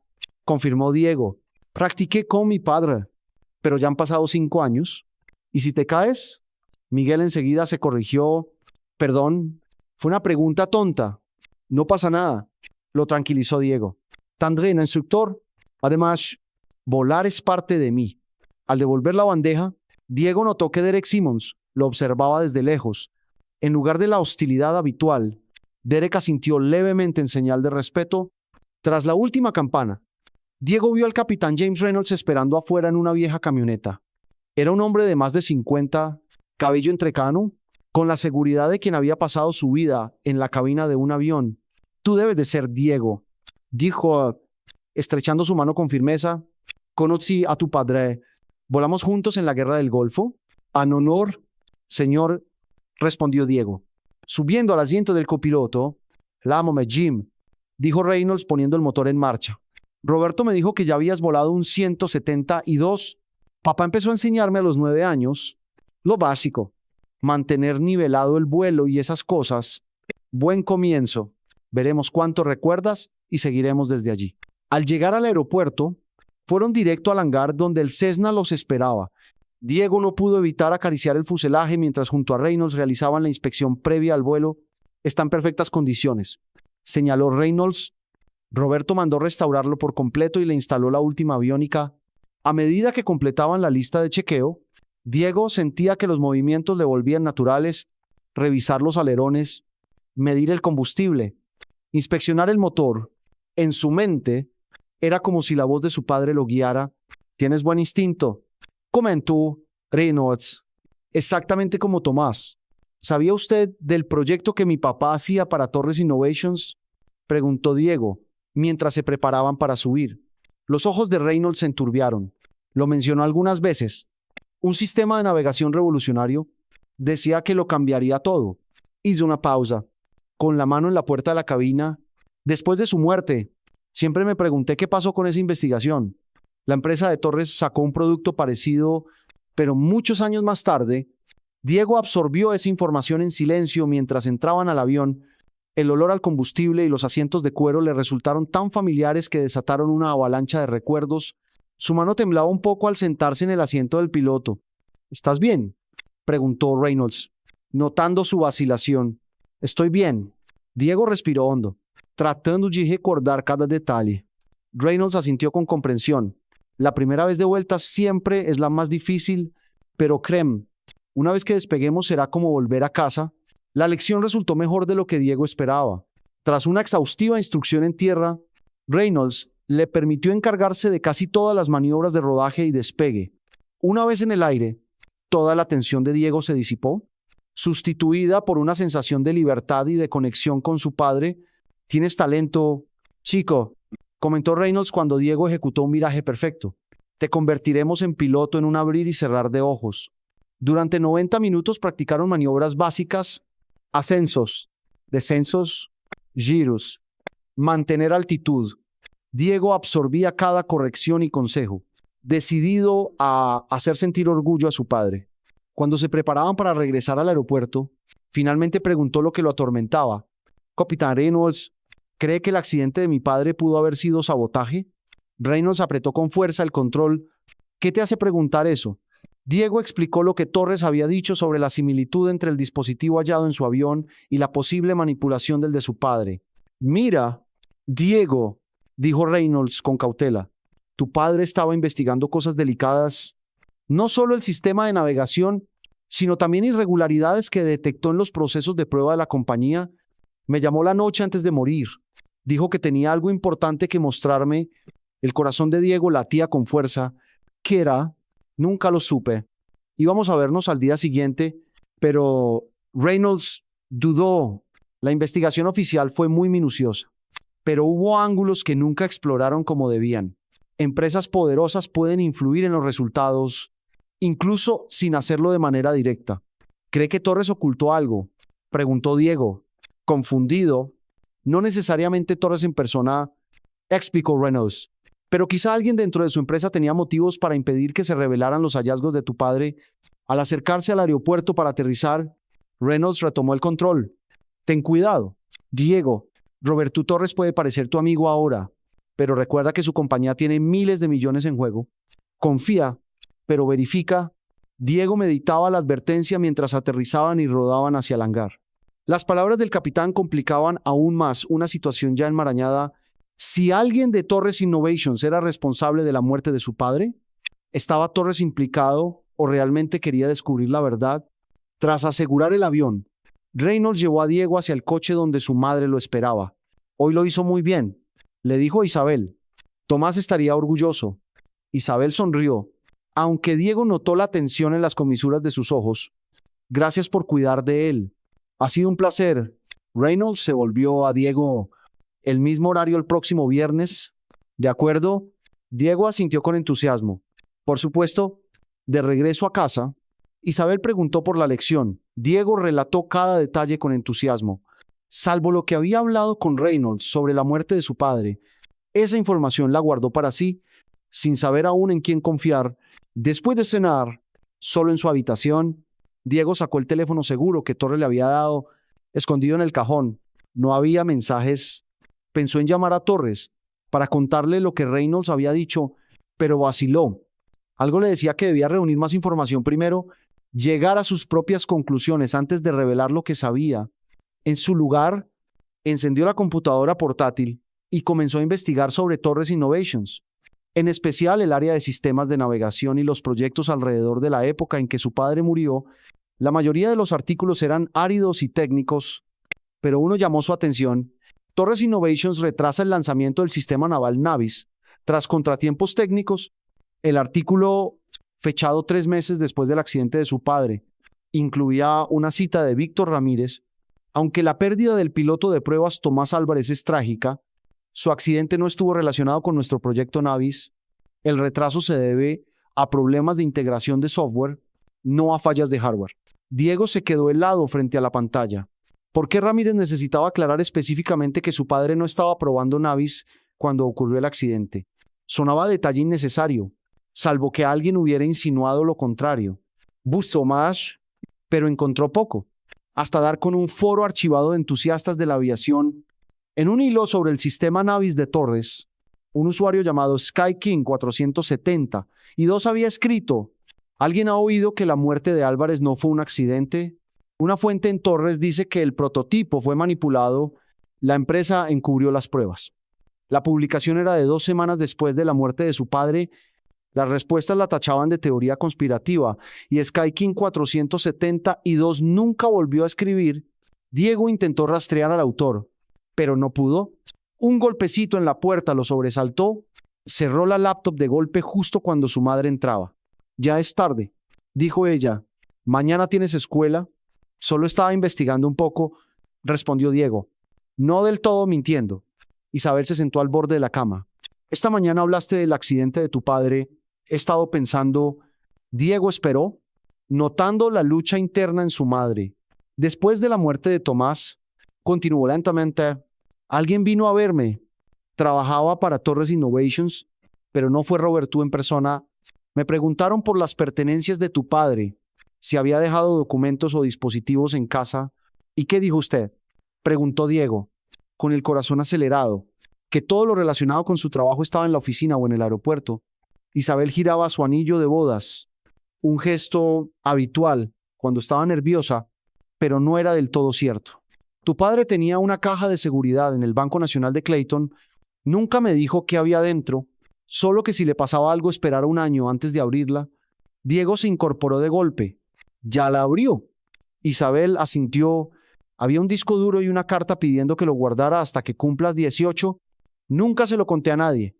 confirmó Diego. Practiqué con mi padre, pero ya han pasado 5 años. ¿Y si te caes? Miguel enseguida se corrigió. Perdón, fue una pregunta tonta. No pasa nada, lo tranquilizó Diego. Tendré un instructor. Además, volar es parte de mí. Al devolver la bandeja, Diego notó que Derek Simmons lo observaba desde lejos. En lugar de la hostilidad habitual, Derek asintió levemente en señal de respeto. Tras la última campana, Diego vio al capitán James Reynolds esperando afuera en una vieja camioneta. Era un hombre de más de 50, cabello entrecano, con la seguridad de quien había pasado su vida en la cabina de un avión. Tú debes de ser Diego, dijo, estrechando su mano con firmeza. Conocí a tu padre. ¿Volamos juntos en la guerra del Golfo? En honor, señor, respondió Diego. Subiendo al asiento del copiloto, lámame Jim, dijo Reynolds poniendo el motor en marcha. Roberto me dijo que ya habías volado un 172. Papá empezó a enseñarme a los 9 años. Lo básico, mantener nivelado el vuelo y esas cosas. Buen comienzo. Veremos cuánto recuerdas y seguiremos desde allí. Al llegar al aeropuerto, fueron directo al hangar donde el Cessna los esperaba. Diego no pudo evitar acariciar el fuselaje mientras junto a Reynolds realizaban la inspección previa al vuelo. Está en perfectas condiciones, señaló Reynolds. Roberto mandó restaurarlo por completo y le instaló la última aviónica. A medida que completaban la lista de chequeo, Diego sentía que los movimientos le volvían naturales, revisar los alerones, medir el combustible, inspeccionar el motor. En su mente, era como si la voz de su padre lo guiara. Tienes buen instinto. Comentó Reynolds. Exactamente como Tomás. ¿Sabía usted del proyecto que mi papá hacía para Torres Innovations? Preguntó Diego, mientras se preparaban para subir. Los ojos de Reynolds se enturbiaron. Lo mencionó algunas veces. Un sistema de navegación revolucionario. Decía que lo cambiaría todo. Hizo una pausa, con la mano en la puerta de la cabina. Después de su muerte, siempre me pregunté qué pasó con esa investigación. La empresa de Torres sacó un producto parecido, pero muchos años más tarde, Diego absorbió esa información en silencio mientras entraban al avión. El olor al combustible y los asientos de cuero le resultaron tan familiares que desataron una avalancha de recuerdos. Su mano temblaba un poco al sentarse en el asiento del piloto. ¿Estás bien?, preguntó Reynolds, notando su vacilación. Estoy bien. Diego respiró hondo, tratando de recordar cada detalle. Reynolds asintió con comprensión. La primera vez de vuelta siempre es la más difícil, pero créeme, una vez que despeguemos será como volver a casa. La lección resultó mejor de lo que Diego esperaba. Tras una exhaustiva instrucción en tierra, Reynolds le permitió encargarse de casi todas las maniobras de rodaje y despegue. Una vez en el aire, toda la tensión de Diego se disipó, sustituida por una sensación de libertad y de conexión con su padre. «Tienes talento, chico», comentó Reynolds cuando Diego ejecutó un viraje perfecto. «Te convertiremos en piloto en un abrir y cerrar de ojos». Durante 90 minutos practicaron maniobras básicas, ascensos, descensos, giros, mantener altitud. Diego absorbía cada corrección y consejo, decidido a hacer sentir orgullo a su padre. Cuando se preparaban para regresar al aeropuerto, finalmente preguntó lo que lo atormentaba. «Capitán Reynolds, ¿cree que el accidente de mi padre pudo haber sido sabotaje?» Reynolds apretó con fuerza el control. «¿Qué te hace preguntar eso?» Diego explicó lo que Torres había dicho sobre la similitud entre el dispositivo hallado en su avión y la posible manipulación del de su padre. «Mira, Diego», dijo Reynolds con cautela, «tu padre estaba investigando cosas delicadas, no solo el sistema de navegación, sino también irregularidades que detectó en los procesos de prueba de la compañía. Me llamó la noche antes de morir. Dijo que tenía algo importante que mostrarme». El corazón de Diego latía con fuerza. ¿Qué era? Nunca lo supe. Íbamos a vernos al día siguiente, pero Reynolds dudó. La investigación oficial fue muy minuciosa, pero hubo ángulos que nunca exploraron como debían. Empresas poderosas pueden influir en los resultados, incluso sin hacerlo de manera directa. ¿Cree que Torres ocultó algo?, preguntó Diego, confundido. «No necesariamente Torres en persona», explicó Reynolds, «pero quizá alguien dentro de su empresa tenía motivos para impedir que se revelaran los hallazgos de tu padre». Al acercarse al aeropuerto para aterrizar, Reynolds retomó el control. «Ten cuidado, Diego. Roberto Torres puede parecer tu amigo ahora, pero recuerda que su compañía tiene miles de millones en juego. Confía, pero verifica». Diego meditaba la advertencia mientras aterrizaban y rodaban hacia el hangar. Las palabras del capitán complicaban aún más una situación ya enmarañada. Si alguien de Torres Innovations era responsable de la muerte de su padre, ¿estaba Torres implicado o realmente quería descubrir la verdad? Tras asegurar el avión, Reynolds llevó a Diego hacia el coche donde su madre lo esperaba. «Hoy lo hizo muy bien», le dijo a Isabel. «Tomás estaría orgulloso». Isabel sonrió, aunque Diego notó la tensión en las comisuras de sus ojos. «Gracias por cuidar de él. Ha sido un placer». Reynolds se volvió a Diego. «¿El mismo horario el próximo viernes?» «De acuerdo». Diego asintió con entusiasmo. Por supuesto. De regreso a casa, Isabel preguntó por la lección. Diego relató cada detalle con entusiasmo. Salvo lo que había hablado con Reynolds sobre la muerte de su padre, esa información la guardó para sí, sin saber aún en quién confiar. Después de cenar, solo en su habitación, Diego sacó el teléfono seguro que Torres le había dado, escondido en el cajón. No había mensajes. Pensó en llamar a Torres para contarle lo que Reynolds había dicho, pero vaciló. Algo le decía que debía reunir más información primero, llegar a sus propias conclusiones antes de revelar lo que sabía. En su lugar, encendió la computadora portátil y comenzó a investigar sobre Torres Innovations, en especial el área de sistemas de navegación y los proyectos alrededor de la época en que su padre murió. La mayoría de los artículos eran áridos y técnicos, pero uno llamó su atención. Torres Innovations retrasa el lanzamiento del sistema naval Navis. Tras contratiempos técnicos, el artículo, fechado 3 meses después del accidente de su padre, incluía una cita de Víctor Ramírez. Aunque la pérdida del piloto de pruebas Tomás Álvarez es trágica, su accidente no estuvo relacionado con nuestro proyecto Navis. El retraso se debe a problemas de integración de software, no a fallas de hardware. Diego se quedó helado frente a la pantalla. ¿Por qué Ramírez necesitaba aclarar específicamente que su padre no estaba probando Navis cuando ocurrió el accidente? Sonaba detalle innecesario, salvo que alguien hubiera insinuado lo contrario. «Bus Tomás», pero encontró poco, hasta dar con un foro archivado de entusiastas de la aviación. En un hilo sobre el sistema Navis de Torres, un usuario llamado SkyKing470 había escrito: ¿alguien ha oído que la muerte de Álvarez no fue un accidente? Una fuente en Torres dice que el prototipo fue manipulado. La empresa encubrió las pruebas. La publicación era de 2 semanas después de la muerte de su padre. Las respuestas la tachaban de teoría conspirativa y SkyKing470 nunca volvió a escribir. Diego intentó rastrear al autor, pero no pudo. Un golpecito en la puerta lo sobresaltó. Cerró la laptop de golpe justo cuando su madre entraba. «Ya es tarde», dijo ella. «Mañana tienes escuela». «Solo estaba investigando un poco», respondió Diego, no del todo mintiendo. Isabel se sentó al borde de la cama. «Esta mañana hablaste del accidente de tu padre. He estado pensando». Diego esperó, notando la lucha interna en su madre. «Después de la muerte de Tomás», continuó lentamente, «alguien vino a verme. Trabajaba para Torres Innovations, pero no fue Roberto en persona. Me preguntaron por las pertenencias de tu padre, si había dejado documentos o dispositivos en casa». «¿Y qué dijo usted?», preguntó Diego, con el corazón acelerado. «Que todo lo relacionado con su trabajo estaba en la oficina o en el aeropuerto». Isabel giraba su anillo de bodas, un gesto habitual cuando estaba nerviosa, pero no era del todo cierto. «Tu padre tenía una caja de seguridad en el Banco Nacional de Clayton. Nunca me dijo qué había dentro, solo que si le pasaba algo esperara un año antes de abrirla». Diego se incorporó de golpe. «¿Ya la abrió?». Isabel asintió. «Había un disco duro y una carta pidiendo que lo guardara hasta que cumplas 18. Nunca se lo conté a nadie,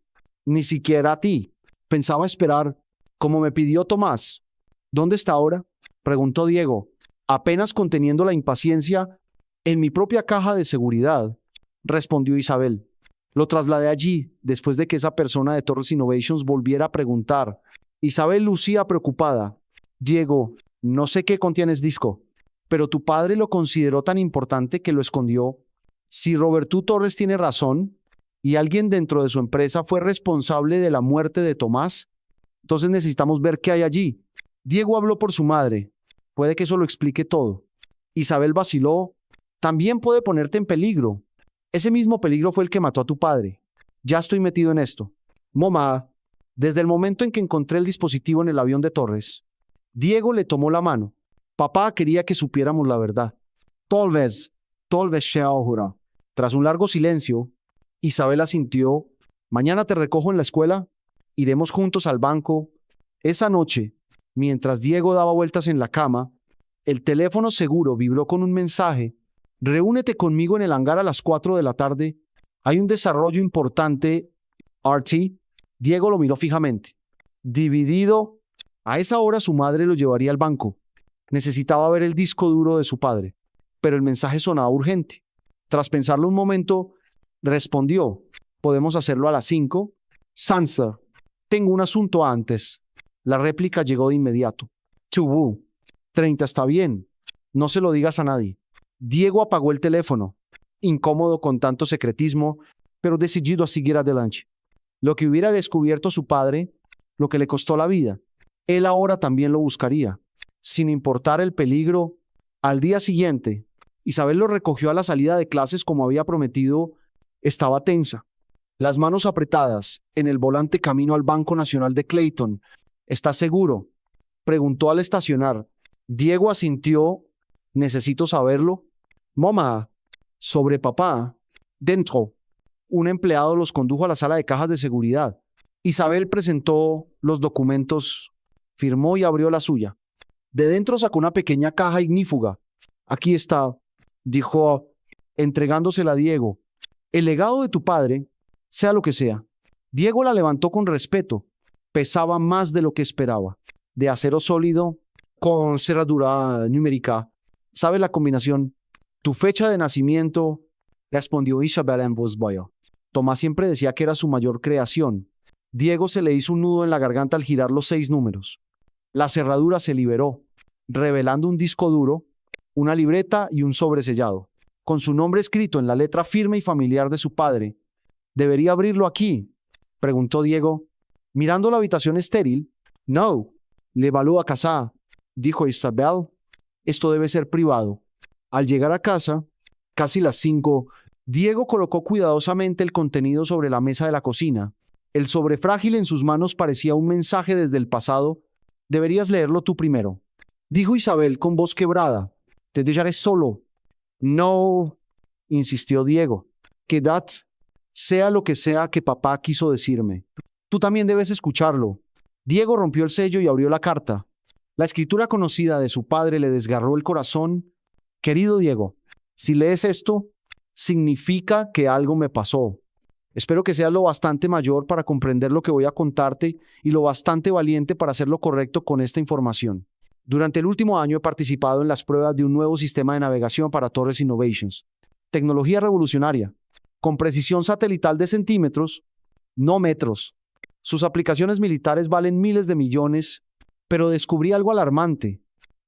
ni siquiera a ti. Pensaba esperar, como me pidió Tomás». «¿Dónde está ahora?», preguntó Diego, apenas conteniendo la impaciencia. «En mi propia caja de seguridad», respondió Isabel. «Lo trasladé allí después de que esa persona de Torres Innovations volviera a preguntar». Isabel lucía preocupada. «Diego, no sé qué contiene ese disco, pero tu padre lo consideró tan importante que lo escondió. Si Roberto Torres tiene razón y alguien dentro de su empresa fue responsable de la muerte de Tomás, entonces necesitamos ver qué hay allí». Diego habló por su madre. «Puede que eso lo explique todo». Isabel vaciló. «También puede ponerte en peligro. Ese mismo peligro fue el que mató a tu padre. Ya estoy metido en esto. Mamá, desde el momento en que encontré el dispositivo en el avión de Torres». Diego le tomó la mano. «Papá quería que supiéramos la verdad». Tal vez sea ahora». Tras un largo silencio, Isabel asintió. «Mañana te recojo en la escuela. Iremos juntos al banco». Esa noche, mientras Diego daba vueltas en la cama, el teléfono seguro vibró con un mensaje. «Reúnete conmigo en el hangar a las 4 de la tarde. Hay un desarrollo importante, RT». Diego lo miró fijamente. Dividido. A esa hora su madre lo llevaría al banco. Necesitaba ver el disco duro de su padre, pero el mensaje sonaba urgente. Tras pensarlo un momento, respondió: «¿Podemos hacerlo a las 5? «Sansa, tengo un asunto antes». La réplica llegó de inmediato. «Tubu, 30 está bien. No se lo digas a nadie». Diego apagó el teléfono, incómodo con tanto secretismo, pero decidido a seguir adelante. Lo que hubiera descubierto su padre, lo que le costó la vida, él ahora también lo buscaría, sin importar el peligro. Al día siguiente, Isabel lo recogió a la salida de clases como había prometido. Estaba tensa, las manos apretadas en el volante camino al Banco Nacional de Clayton. «¿Estás seguro?», preguntó al estacionar. Diego asintió. «Necesito saberlo». «Mamá, sobre papá». «Dentro». Un empleado los condujo a la sala de cajas de seguridad. Isabel presentó los documentos, firmó y abrió la suya. De dentro sacó una pequeña caja ignífuga. «Aquí está», dijo, entregándosela a Diego. «El legado de tu padre, sea lo que sea». Diego la levantó con respeto. Pesaba más de lo que esperaba. De acero sólido, con cerradura numérica. «¿Sabe la combinación?» «Tu fecha de nacimiento», respondió Isabel en voz baja. Tomás siempre decía que era su mayor creación. Diego se le hizo un nudo en la garganta al girar los 6 números. La cerradura se liberó, revelando un disco duro, una libreta y un sobresellado, con su nombre escrito en la letra firme y familiar de su padre. «¿Debería abrirlo aquí?», preguntó Diego, mirando la habitación estéril. «No, le való a casa», dijo Isabel. Esto debe ser privado. Al llegar a casa, casi las 5, Diego colocó cuidadosamente el contenido sobre la mesa de la cocina. El sobre frágil en sus manos parecía un mensaje desde el pasado. Deberías leerlo tú primero, dijo Isabel con voz quebrada. Te dejaré solo. No, insistió Diego. Quedad, sea lo que sea que papá quiso decirme. Tú también debes escucharlo. Diego rompió el sello y abrió la carta. La escritura conocida de su padre le desgarró el corazón. Querido Diego, si lees esto, significa que algo me pasó. Espero que seas lo bastante mayor para comprender lo que voy a contarte y lo bastante valiente para hacer lo correcto con esta información. Durante el último año he participado en las pruebas de un nuevo sistema de navegación para Torres Innovations. Tecnología revolucionaria, con precisión satelital de centímetros, no metros. Sus aplicaciones militares valen miles de millones, pero descubrí algo alarmante.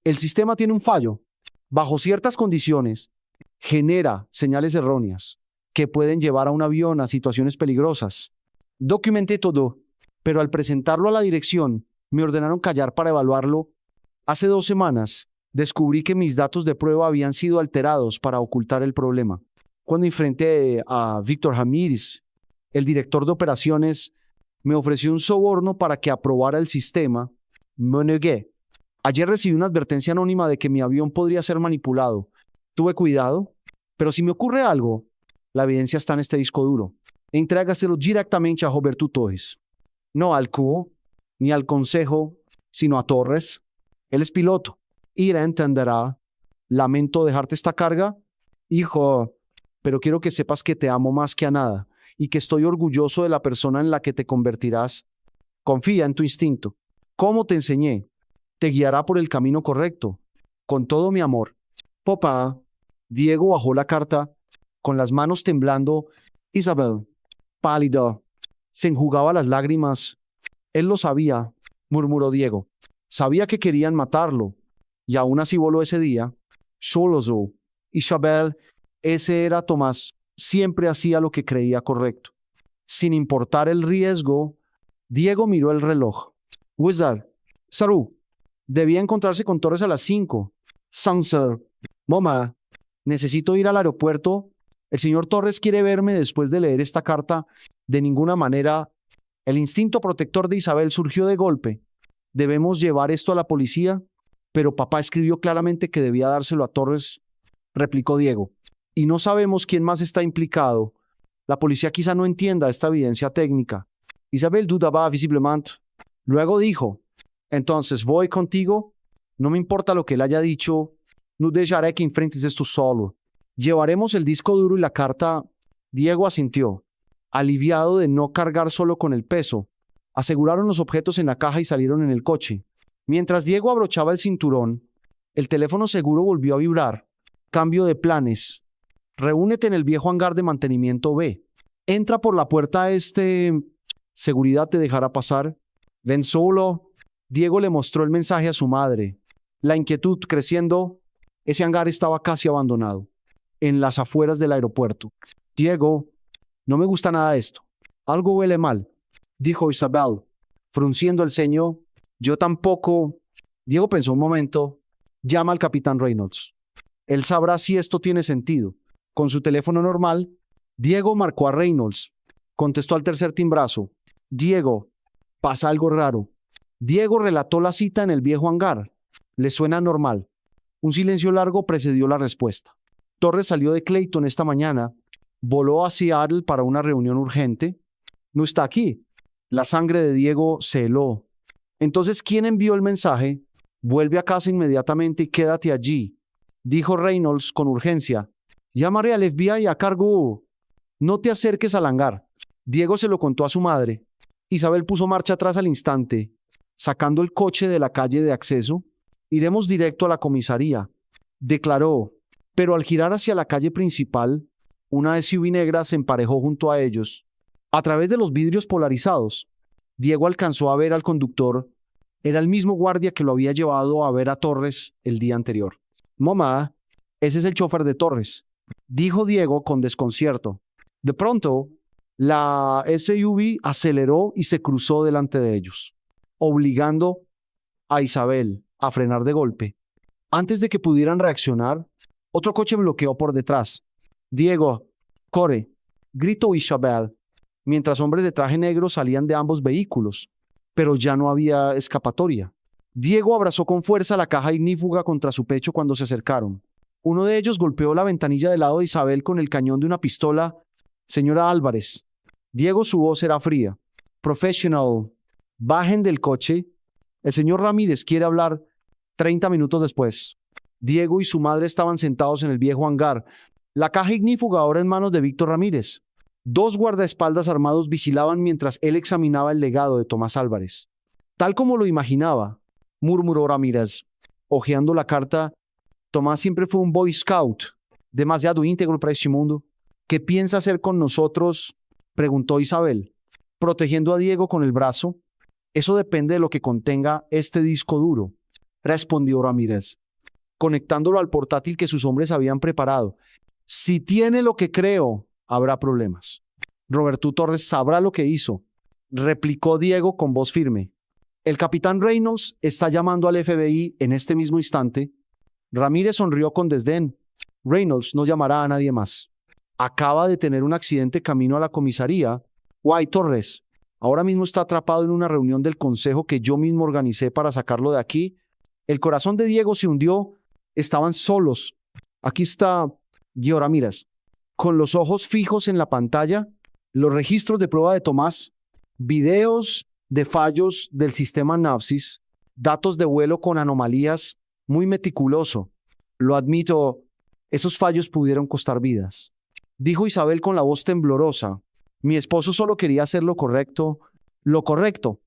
El sistema tiene un fallo. Bajo ciertas condiciones, genera señales erróneas que pueden llevar a un avión a situaciones peligrosas. Documenté todo, pero al presentarlo a la dirección, me ordenaron callar para evaluarlo. Hace 2 semanas, descubrí que mis datos de prueba habían sido alterados para ocultar el problema. Cuando enfrenté a Víctor Hamidis, el director de operaciones, me ofreció un soborno para que aprobara el sistema. Me negué. Ayer recibí una advertencia anónima de que mi avión podría ser manipulado. Tuve cuidado, pero si me ocurre algo, la evidencia está en este disco duro. Entrégaselo directamente a Roberto Torres. No al cubo, ni al consejo, sino a Torres. Él es piloto. Ira entenderá. Lamento dejarte esta carga. Hijo, pero quiero que sepas que te amo más que a nada y que estoy orgulloso de la persona en la que te convertirás. Confía en tu instinto. Como te enseñé, te guiará por el camino correcto. Con todo mi amor. Papá. Diego bajó la carta con las manos temblando. Isabel, pálida, se enjugaba las lágrimas. Él lo sabía, murmuró Diego. Sabía que querían matarlo, y aún así voló ese día. Solo Isabel, ese era Tomás, siempre hacía lo que creía correcto. Sin importar el riesgo, Diego miró el reloj. Wizard, Saru, debía encontrarse con Torres a las 5. Sanser, mamá, necesito ir al aeropuerto. El señor Torres quiere verme después de leer esta carta. De ninguna manera. El instinto protector de Isabel surgió de golpe. ¿Debemos llevar esto a la policía? Pero papá escribió claramente que debía dárselo a Torres, replicó Diego. Y no sabemos quién más está implicado. La policía quizá no entienda esta evidencia técnica. Isabel dudaba visiblemente. Luego dijo, entonces voy contigo. No me importa lo que él haya dicho. No dejaré que enfrentes esto solo. Llevaremos el disco duro y la carta. Diego asintió, aliviado de no cargar solo con el peso. Aseguraron los objetos en la caja y salieron en el coche. Mientras Diego abrochaba el cinturón, el teléfono seguro volvió a vibrar. Cambio de planes. Reúnete en el viejo hangar de mantenimiento B. Entra por la puerta este. Seguridad te dejará pasar. Ven solo. Diego le mostró el mensaje a su madre. La inquietud creciendo. Ese hangar estaba casi abandonado, en las afueras del aeropuerto. Diego, no me gusta nada esto. Algo huele mal, dijo Isabel, frunciendo el ceño. Yo tampoco. Diego pensó un momento. Llama al capitán Reynolds. Él sabrá si esto tiene sentido. Con su teléfono normal, Diego marcó a Reynolds. Contestó al tercer timbrazo. Diego, pasa algo raro. Diego relató la cita en el viejo hangar. ¿Le suena normal? Un silencio largo precedió la respuesta. Torres salió de Clayton esta mañana. Voló a Seattle para una reunión urgente. No está aquí. La sangre de Diego se heló. Entonces, ¿quién envió el mensaje? Vuelve a casa inmediatamente y quédate allí, dijo Reynolds con urgencia. Llamaré al FBI a cargo. No te acerques al hangar. Diego se lo contó a su madre. Isabel puso marcha atrás al instante, sacando el coche de la calle de acceso. Iremos directo a la comisaría, declaró, pero al girar hacia la calle principal, una SUV negra se emparejó junto a ellos. A través de los vidrios polarizados, Diego alcanzó a ver al conductor. Era el mismo guardia que lo había llevado a ver a Torres el día anterior. Mamá, ese es el chofer de Torres, dijo Diego con desconcierto. De pronto, la SUV aceleró y se cruzó delante de ellos, obligando a Isabel a frenar de golpe. Antes de que pudieran reaccionar, otro coche bloqueó por detrás. Diego, corre, gritó Isabel, mientras hombres de traje negro salían de ambos vehículos, pero ya no había escapatoria. Diego abrazó con fuerza la caja ignífuga contra su pecho cuando se acercaron. Uno de ellos golpeó la ventanilla del lado de Isabel con el cañón de una pistola. Señora Álvarez. Diego, su voz era fría. Professional. Bajen del coche. El señor Ramírez quiere hablar. 30 minutos después. Diego y su madre estaban sentados en el viejo hangar. La caja ignífuga ahora en manos de Víctor Ramírez. 2 guardaespaldas armados vigilaban mientras él examinaba el legado de Tomás Álvarez. Tal como lo imaginaba, murmuró Ramírez, hojeando la carta. Tomás siempre fue un Boy Scout, demasiado íntegro para este mundo. ¿Qué piensa hacer con nosotros?, preguntó Isabel, protegiendo a Diego con el brazo. Eso depende de lo que contenga este disco duro, respondió Ramírez, conectándolo al portátil que sus hombres habían preparado. Si tiene lo que creo, habrá problemas. Roberto Torres sabrá lo que hizo, replicó Diego con voz firme. El capitán Reynolds está llamando al FBI en este mismo instante. Ramírez sonrió con desdén. Reynolds no llamará a nadie más. Acaba de tener un accidente camino a la comisaría. White Torres ahora mismo está atrapado en una reunión del consejo que yo mismo organicé para sacarlo de aquí. El corazón de Diego se hundió. Estaban solos. Aquí está Guido Ramírez, con los ojos fijos en la pantalla, los registros de prueba de Tomás, videos de fallos del sistema NAVSIS, datos de vuelo con anomalías, muy meticuloso. Lo admito, esos fallos pudieron costar vidas. Dijo Isabel con la voz temblorosa. Mi esposo solo quería hacer lo correcto. Lo correcto.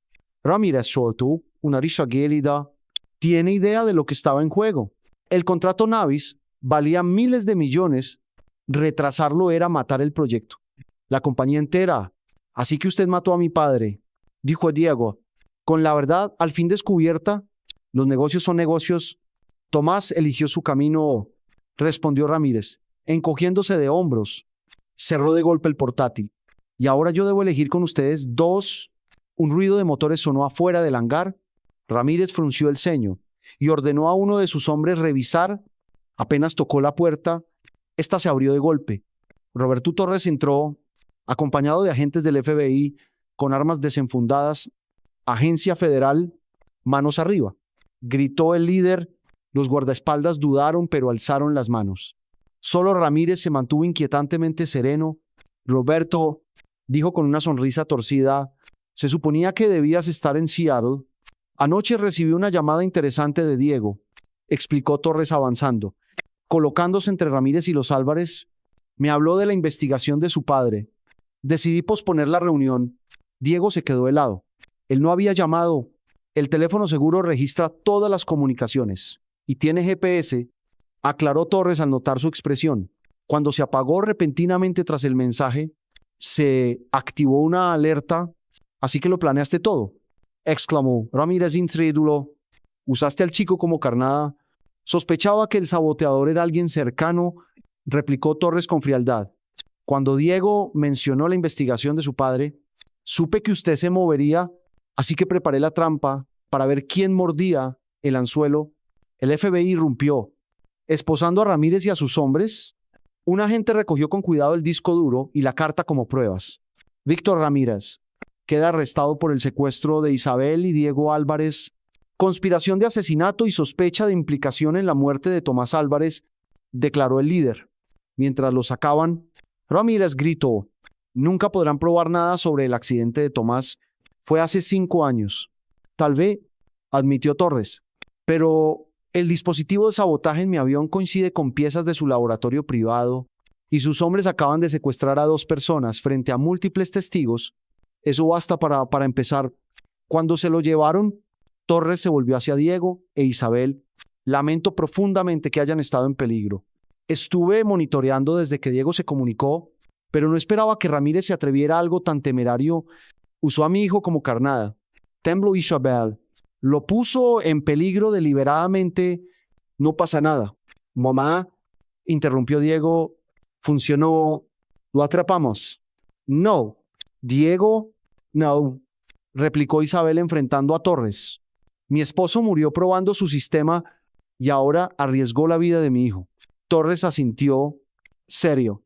Ramírez Shotu, una risa gélida, tiene idea de lo que estaba en juego. El contrato Navis valía miles de millones. Retrasarlo era matar el proyecto. La compañía entera. Así que usted mató a mi padre, dijo Diego. Con la verdad al fin descubierta, los negocios son negocios. Tomás eligió su camino, respondió Ramírez, encogiéndose de hombros. Cerró de golpe el portátil. Y ahora yo debo elegir con ustedes 2. Un ruido de motores sonó afuera del hangar. Ramírez frunció el ceño y ordenó a uno de sus hombres revisar. Apenas tocó la puerta, esta se abrió de golpe. Roberto Torres entró, acompañado de agentes del FBI, con armas desenfundadas. Agencia Federal, manos arriba. Gritó el líder. Los guardaespaldas dudaron, pero alzaron las manos. Solo Ramírez se mantuvo inquietantemente sereno. Roberto, dijo con una sonrisa torcida, se suponía que debías estar en Seattle. Anoche recibí una llamada interesante de Diego, explicó Torres avanzando. Colocándose entre Ramírez y los Álvarez, me habló de la investigación de su padre. Decidí posponer la reunión. Diego se quedó helado. Él no había llamado. El teléfono seguro registra todas las comunicaciones y tiene GPS, aclaró Torres al notar su expresión. Cuando se apagó repentinamente tras el mensaje, se activó una alerta. Así que lo planeaste todo, exclamó Ramírez incrédulo. Usaste al chico como carnada. Sospechaba que el saboteador era alguien cercano, replicó Torres con frialdad. Cuando Diego mencionó la investigación de su padre, supe que usted se movería, así que preparé la trampa para ver quién mordía el anzuelo. El FBI irrumpió. Esposando a Ramírez y a sus hombres, un agente recogió con cuidado el disco duro y la carta como pruebas. Víctor Ramírez queda arrestado por el secuestro de Isabel y Diego Álvarez, conspiración de asesinato y sospecha de implicación en la muerte de Tomás Álvarez, declaró el líder. Mientras lo sacaban, Ramírez gritó, nunca podrán probar nada sobre el accidente de Tomás. Fue hace 5 años. Tal vez, admitió Torres, pero el dispositivo de sabotaje en mi avión coincide con piezas de su laboratorio privado y sus hombres acaban de secuestrar a 2 personas frente a múltiples testigos. Eso basta para empezar. Cuando se lo llevaron, Torres se volvió hacia Diego e Isabel. Lamento profundamente que hayan estado en peligro. Estuve monitoreando desde que Diego se comunicó, pero no esperaba que Ramírez se atreviera a algo tan temerario. Usó a mi hijo como carnada. Tembló Isabel. Lo puso en peligro deliberadamente. No pasa nada. Mamá, interrumpió Diego. Funcionó. Lo atrapamos. No. Diego, no, replicó Isabel enfrentando a Torres. Mi esposo murió probando su sistema. y ahora arriesgó la vida de mi hijo. Torres asintió, serio.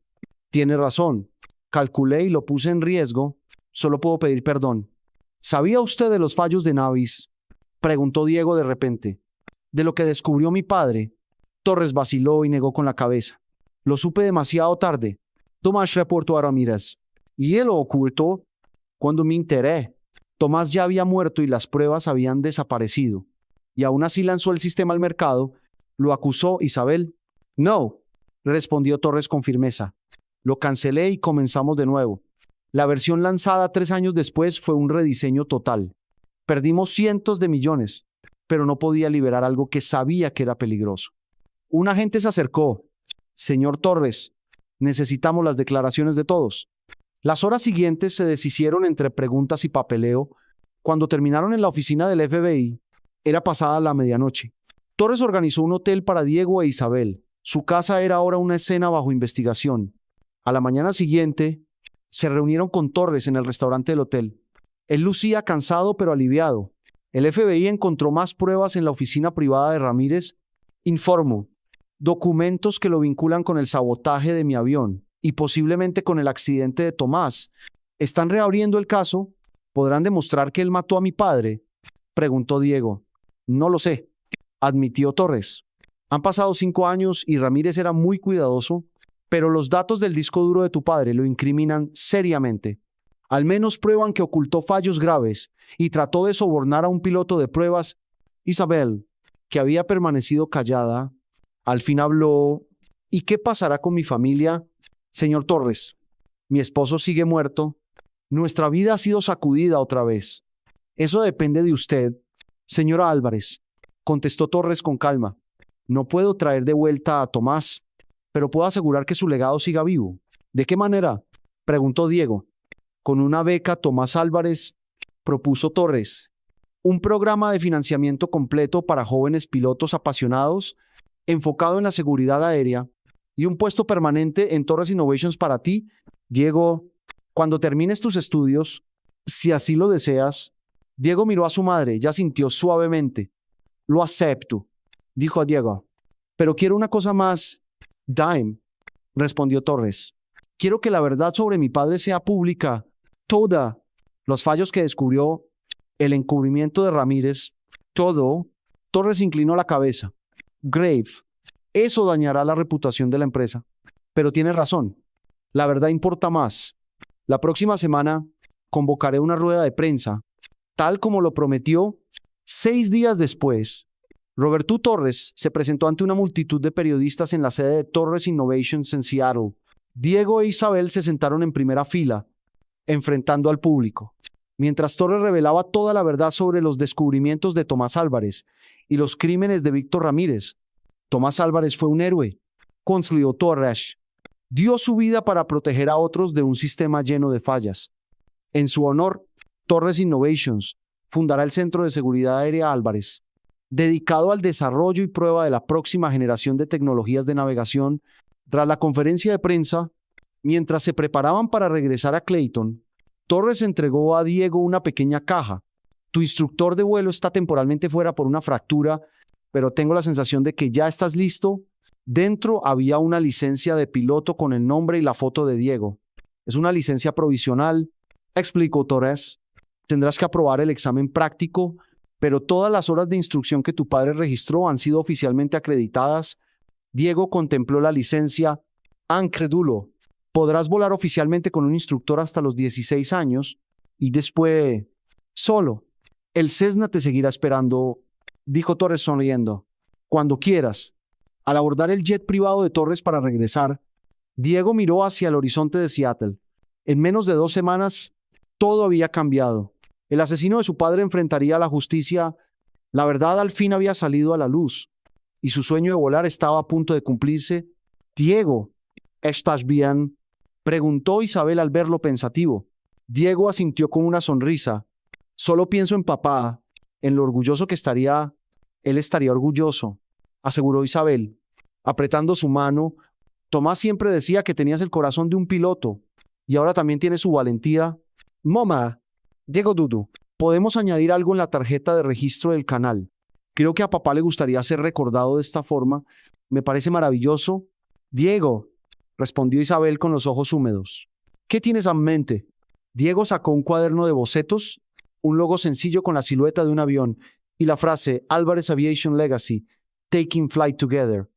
Tiene razón. Calculé y lo puse en riesgo. Solo puedo pedir perdón. ¿Sabía usted de los fallos de Navis?, preguntó Diego de repente. ¿De lo que descubrió mi padre? Torres vaciló y negó con la cabeza. Lo supe demasiado tarde. Tomás reportó a Ramírez. Y él lo ocultó. Cuando me enteré, Tomás ya había muerto y las pruebas habían desaparecido. Y aún así lanzó el sistema al mercado. Lo acusó Isabel. No, respondió Torres con firmeza. Lo cancelé y comenzamos de nuevo. La versión lanzada 3 años después fue un rediseño total. Perdimos cientos de millones, pero no podía liberar algo que sabía que era peligroso. Un agente se acercó. Señor Torres, necesitamos las declaraciones de todos. Las horas siguientes se deshicieron entre preguntas y papeleo. Cuando terminaron en la oficina del FBI, era pasada la medianoche. Torres organizó un hotel para Diego e Isabel. Su casa era ahora una escena bajo investigación. A la mañana siguiente, se reunieron con Torres en el restaurante del hotel. Él lucía cansado pero aliviado. El FBI encontró más pruebas en la oficina privada de Ramírez. Informo, documentos que lo vinculan con el sabotaje de mi avión y posiblemente con el accidente de Tomás. ¿Están reabriendo el caso? ¿Podrán demostrar que él mató a mi padre?, preguntó Diego. No lo sé, admitió Torres. Han pasado 5 años y Ramírez era muy cuidadoso, pero los datos del disco duro de tu padre lo incriminan seriamente. Al menos prueban que ocultó fallos graves y trató de sobornar a un piloto de pruebas. Isabel, que había permanecido callada, al fin habló. ¿Y qué pasará con mi familia? Señor Torres, mi esposo sigue muerto. Nuestra vida ha sido sacudida otra vez. Eso depende de usted. Señora Álvarez, contestó Torres con calma. No puedo traer de vuelta a Tomás, pero puedo asegurar que su legado siga vivo. ¿De qué manera?, preguntó Diego. Con una beca, Tomás Álvarez, propuso Torres. Un programa de financiamiento completo para jóvenes pilotos apasionados, enfocado en la seguridad aérea, y un puesto permanente en Torres Innovations para ti, Diego, cuando termines tus estudios, si así lo deseas. Diego miró a su madre y asintió suavemente. Lo acepto, dijo a Diego. Pero quiero una cosa más. Dime, respondió Torres. Quiero que la verdad sobre mi padre sea pública. Toda. Los fallos que descubrió, el encubrimiento de Ramírez, todo. Torres inclinó la cabeza. Grave. Eso dañará la reputación de la empresa. Pero tienes razón. La verdad importa más. La próxima semana convocaré una rueda de prensa. Tal como lo prometió, 6 días después, Roberto Torres se presentó ante una multitud de periodistas en la sede de Torres Innovations en Seattle. Diego e Isabel se sentaron en primera fila, enfrentando al público, mientras Torres revelaba toda la verdad sobre los descubrimientos de Tomás Álvarez y los crímenes de Víctor Ramírez. Tomás Álvarez fue un héroe, concluyó Torres. Dio su vida para proteger a otros de un sistema lleno de fallas. En su honor, Torres Innovations fundará el Centro de Seguridad Aérea Álvarez, dedicado al desarrollo y prueba de la próxima generación de tecnologías de navegación. Tras la conferencia de prensa, mientras se preparaban para regresar a Clayton, Torres entregó a Diego una pequeña caja. Tu instructor de vuelo está temporalmente fuera por una fractura, pero tengo la sensación de que ya estás listo. Dentro había una licencia de piloto con el nombre y la foto de Diego. Es una licencia provisional, explicó Torres. Tendrás que aprobar el examen práctico, pero todas las horas de instrucción que tu padre registró han sido oficialmente acreditadas. Diego contempló la licencia. Incrédulo. Podrás volar oficialmente con un instructor hasta los 16 años y después, solo. El Cessna te seguirá esperando, dijo Torres sonriendo. Cuando quieras. Al abordar el jet privado de Torres para regresar, Diego miró hacia el horizonte de Seattle. En menos de 2 semanas, todo había cambiado. El asesino de su padre enfrentaría a la justicia. La verdad al fin había salido a la luz, y su sueño de volar estaba a punto de cumplirse. Diego, ¿estás bien?, preguntó Isabel al verlo pensativo. Diego asintió con una sonrisa. Solo pienso en papá, en lo orgulloso que estaría. Él estaría orgulloso, aseguró Isabel, apretando su mano. Tomás siempre decía que tenías el corazón de un piloto, y ahora también tienes su valentía. Mamá, Diego Dudu, podemos añadir algo en la tarjeta de registro del canal. Creo que a papá le gustaría ser recordado de esta forma. Me parece maravilloso. Diego, respondió Isabel con los ojos húmedos. ¿Qué tienes en mente? Diego sacó un cuaderno de bocetos, un logo sencillo con la silueta de un avión y la frase Álvarez Aviation Legacy, Taking Flight Together.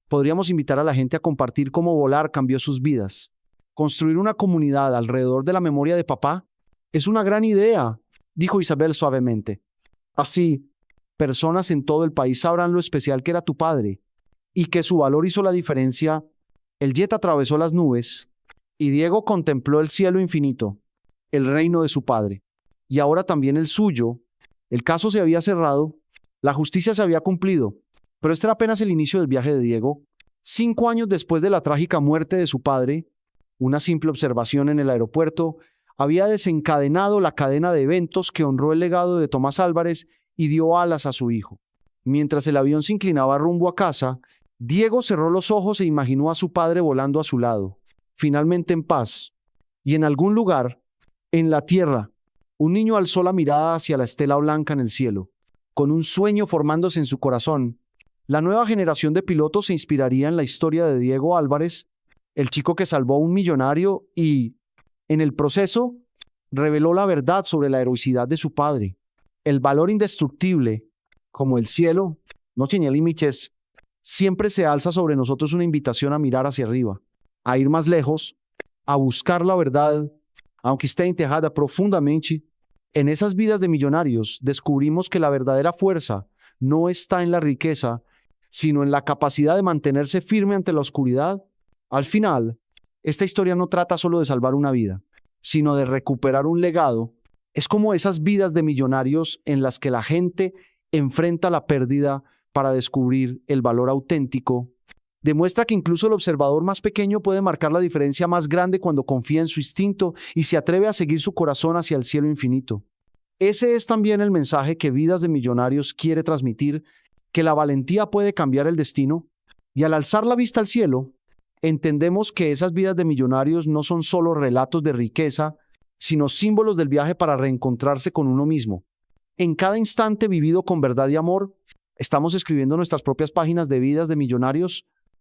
Podríamos invitar a la gente a compartir cómo volar cambió sus vidas. Construir una comunidad alrededor de la memoria de papá es una gran idea, dijo Isabel suavemente. Así, personas en todo el país sabrán lo especial que era tu padre y que su valor hizo la diferencia. El jet atravesó las nubes y Diego contempló el cielo infinito, el reino de su padre, y ahora también el suyo. El caso se había cerrado, la justicia se había cumplido, pero este era apenas el inicio del viaje de Diego. 5 años después de la trágica muerte de su padre, una simple observación en el aeropuerto había desencadenado la cadena de eventos que honró el legado de Tomás Álvarez y dio alas a su hijo. Mientras el avión se inclinaba rumbo a casa, Diego cerró los ojos e imaginó a su padre volando a su lado, finalmente en paz. Y en algún lugar, en la tierra, un niño alzó la mirada hacia la estela blanca en el cielo, con un sueño formándose en su corazón. La nueva generación de pilotos se inspiraría en la historia de Diego Álvarez, el chico que salvó a un millonario y, en el proceso, reveló la verdad sobre la heroicidad de su padre. El valor indestructible, como el cielo, no tiene límites. Siempre se alza sobre nosotros una invitación a mirar hacia arriba, a ir más lejos, a buscar la verdad, aunque esté enterrada profundamente. En esas vidas de millonarios descubrimos que la verdadera fuerza no está en la riqueza, sino en la capacidad de mantenerse firme ante la oscuridad. Al final, esta historia no trata solo de salvar una vida, sino de recuperar un legado. Es como esas vidas de millonarios en las que la gente enfrenta la pérdida para descubrir el valor auténtico. Demuestra que incluso el observador más pequeño puede marcar la diferencia más grande cuando confía en su instinto y se atreve a seguir su corazón hacia el cielo infinito. Ese es también el mensaje que Vidas de Millonarios quiere transmitir, que la valentía puede cambiar el destino, y al alzar la vista al cielo, entendemos que esas vidas de millonarios no son solo relatos de riqueza, sino símbolos del viaje para reencontrarse con uno mismo. En cada instante vivido con verdad y amor, estamos escribiendo nuestras propias páginas de Vidas de Millonarios,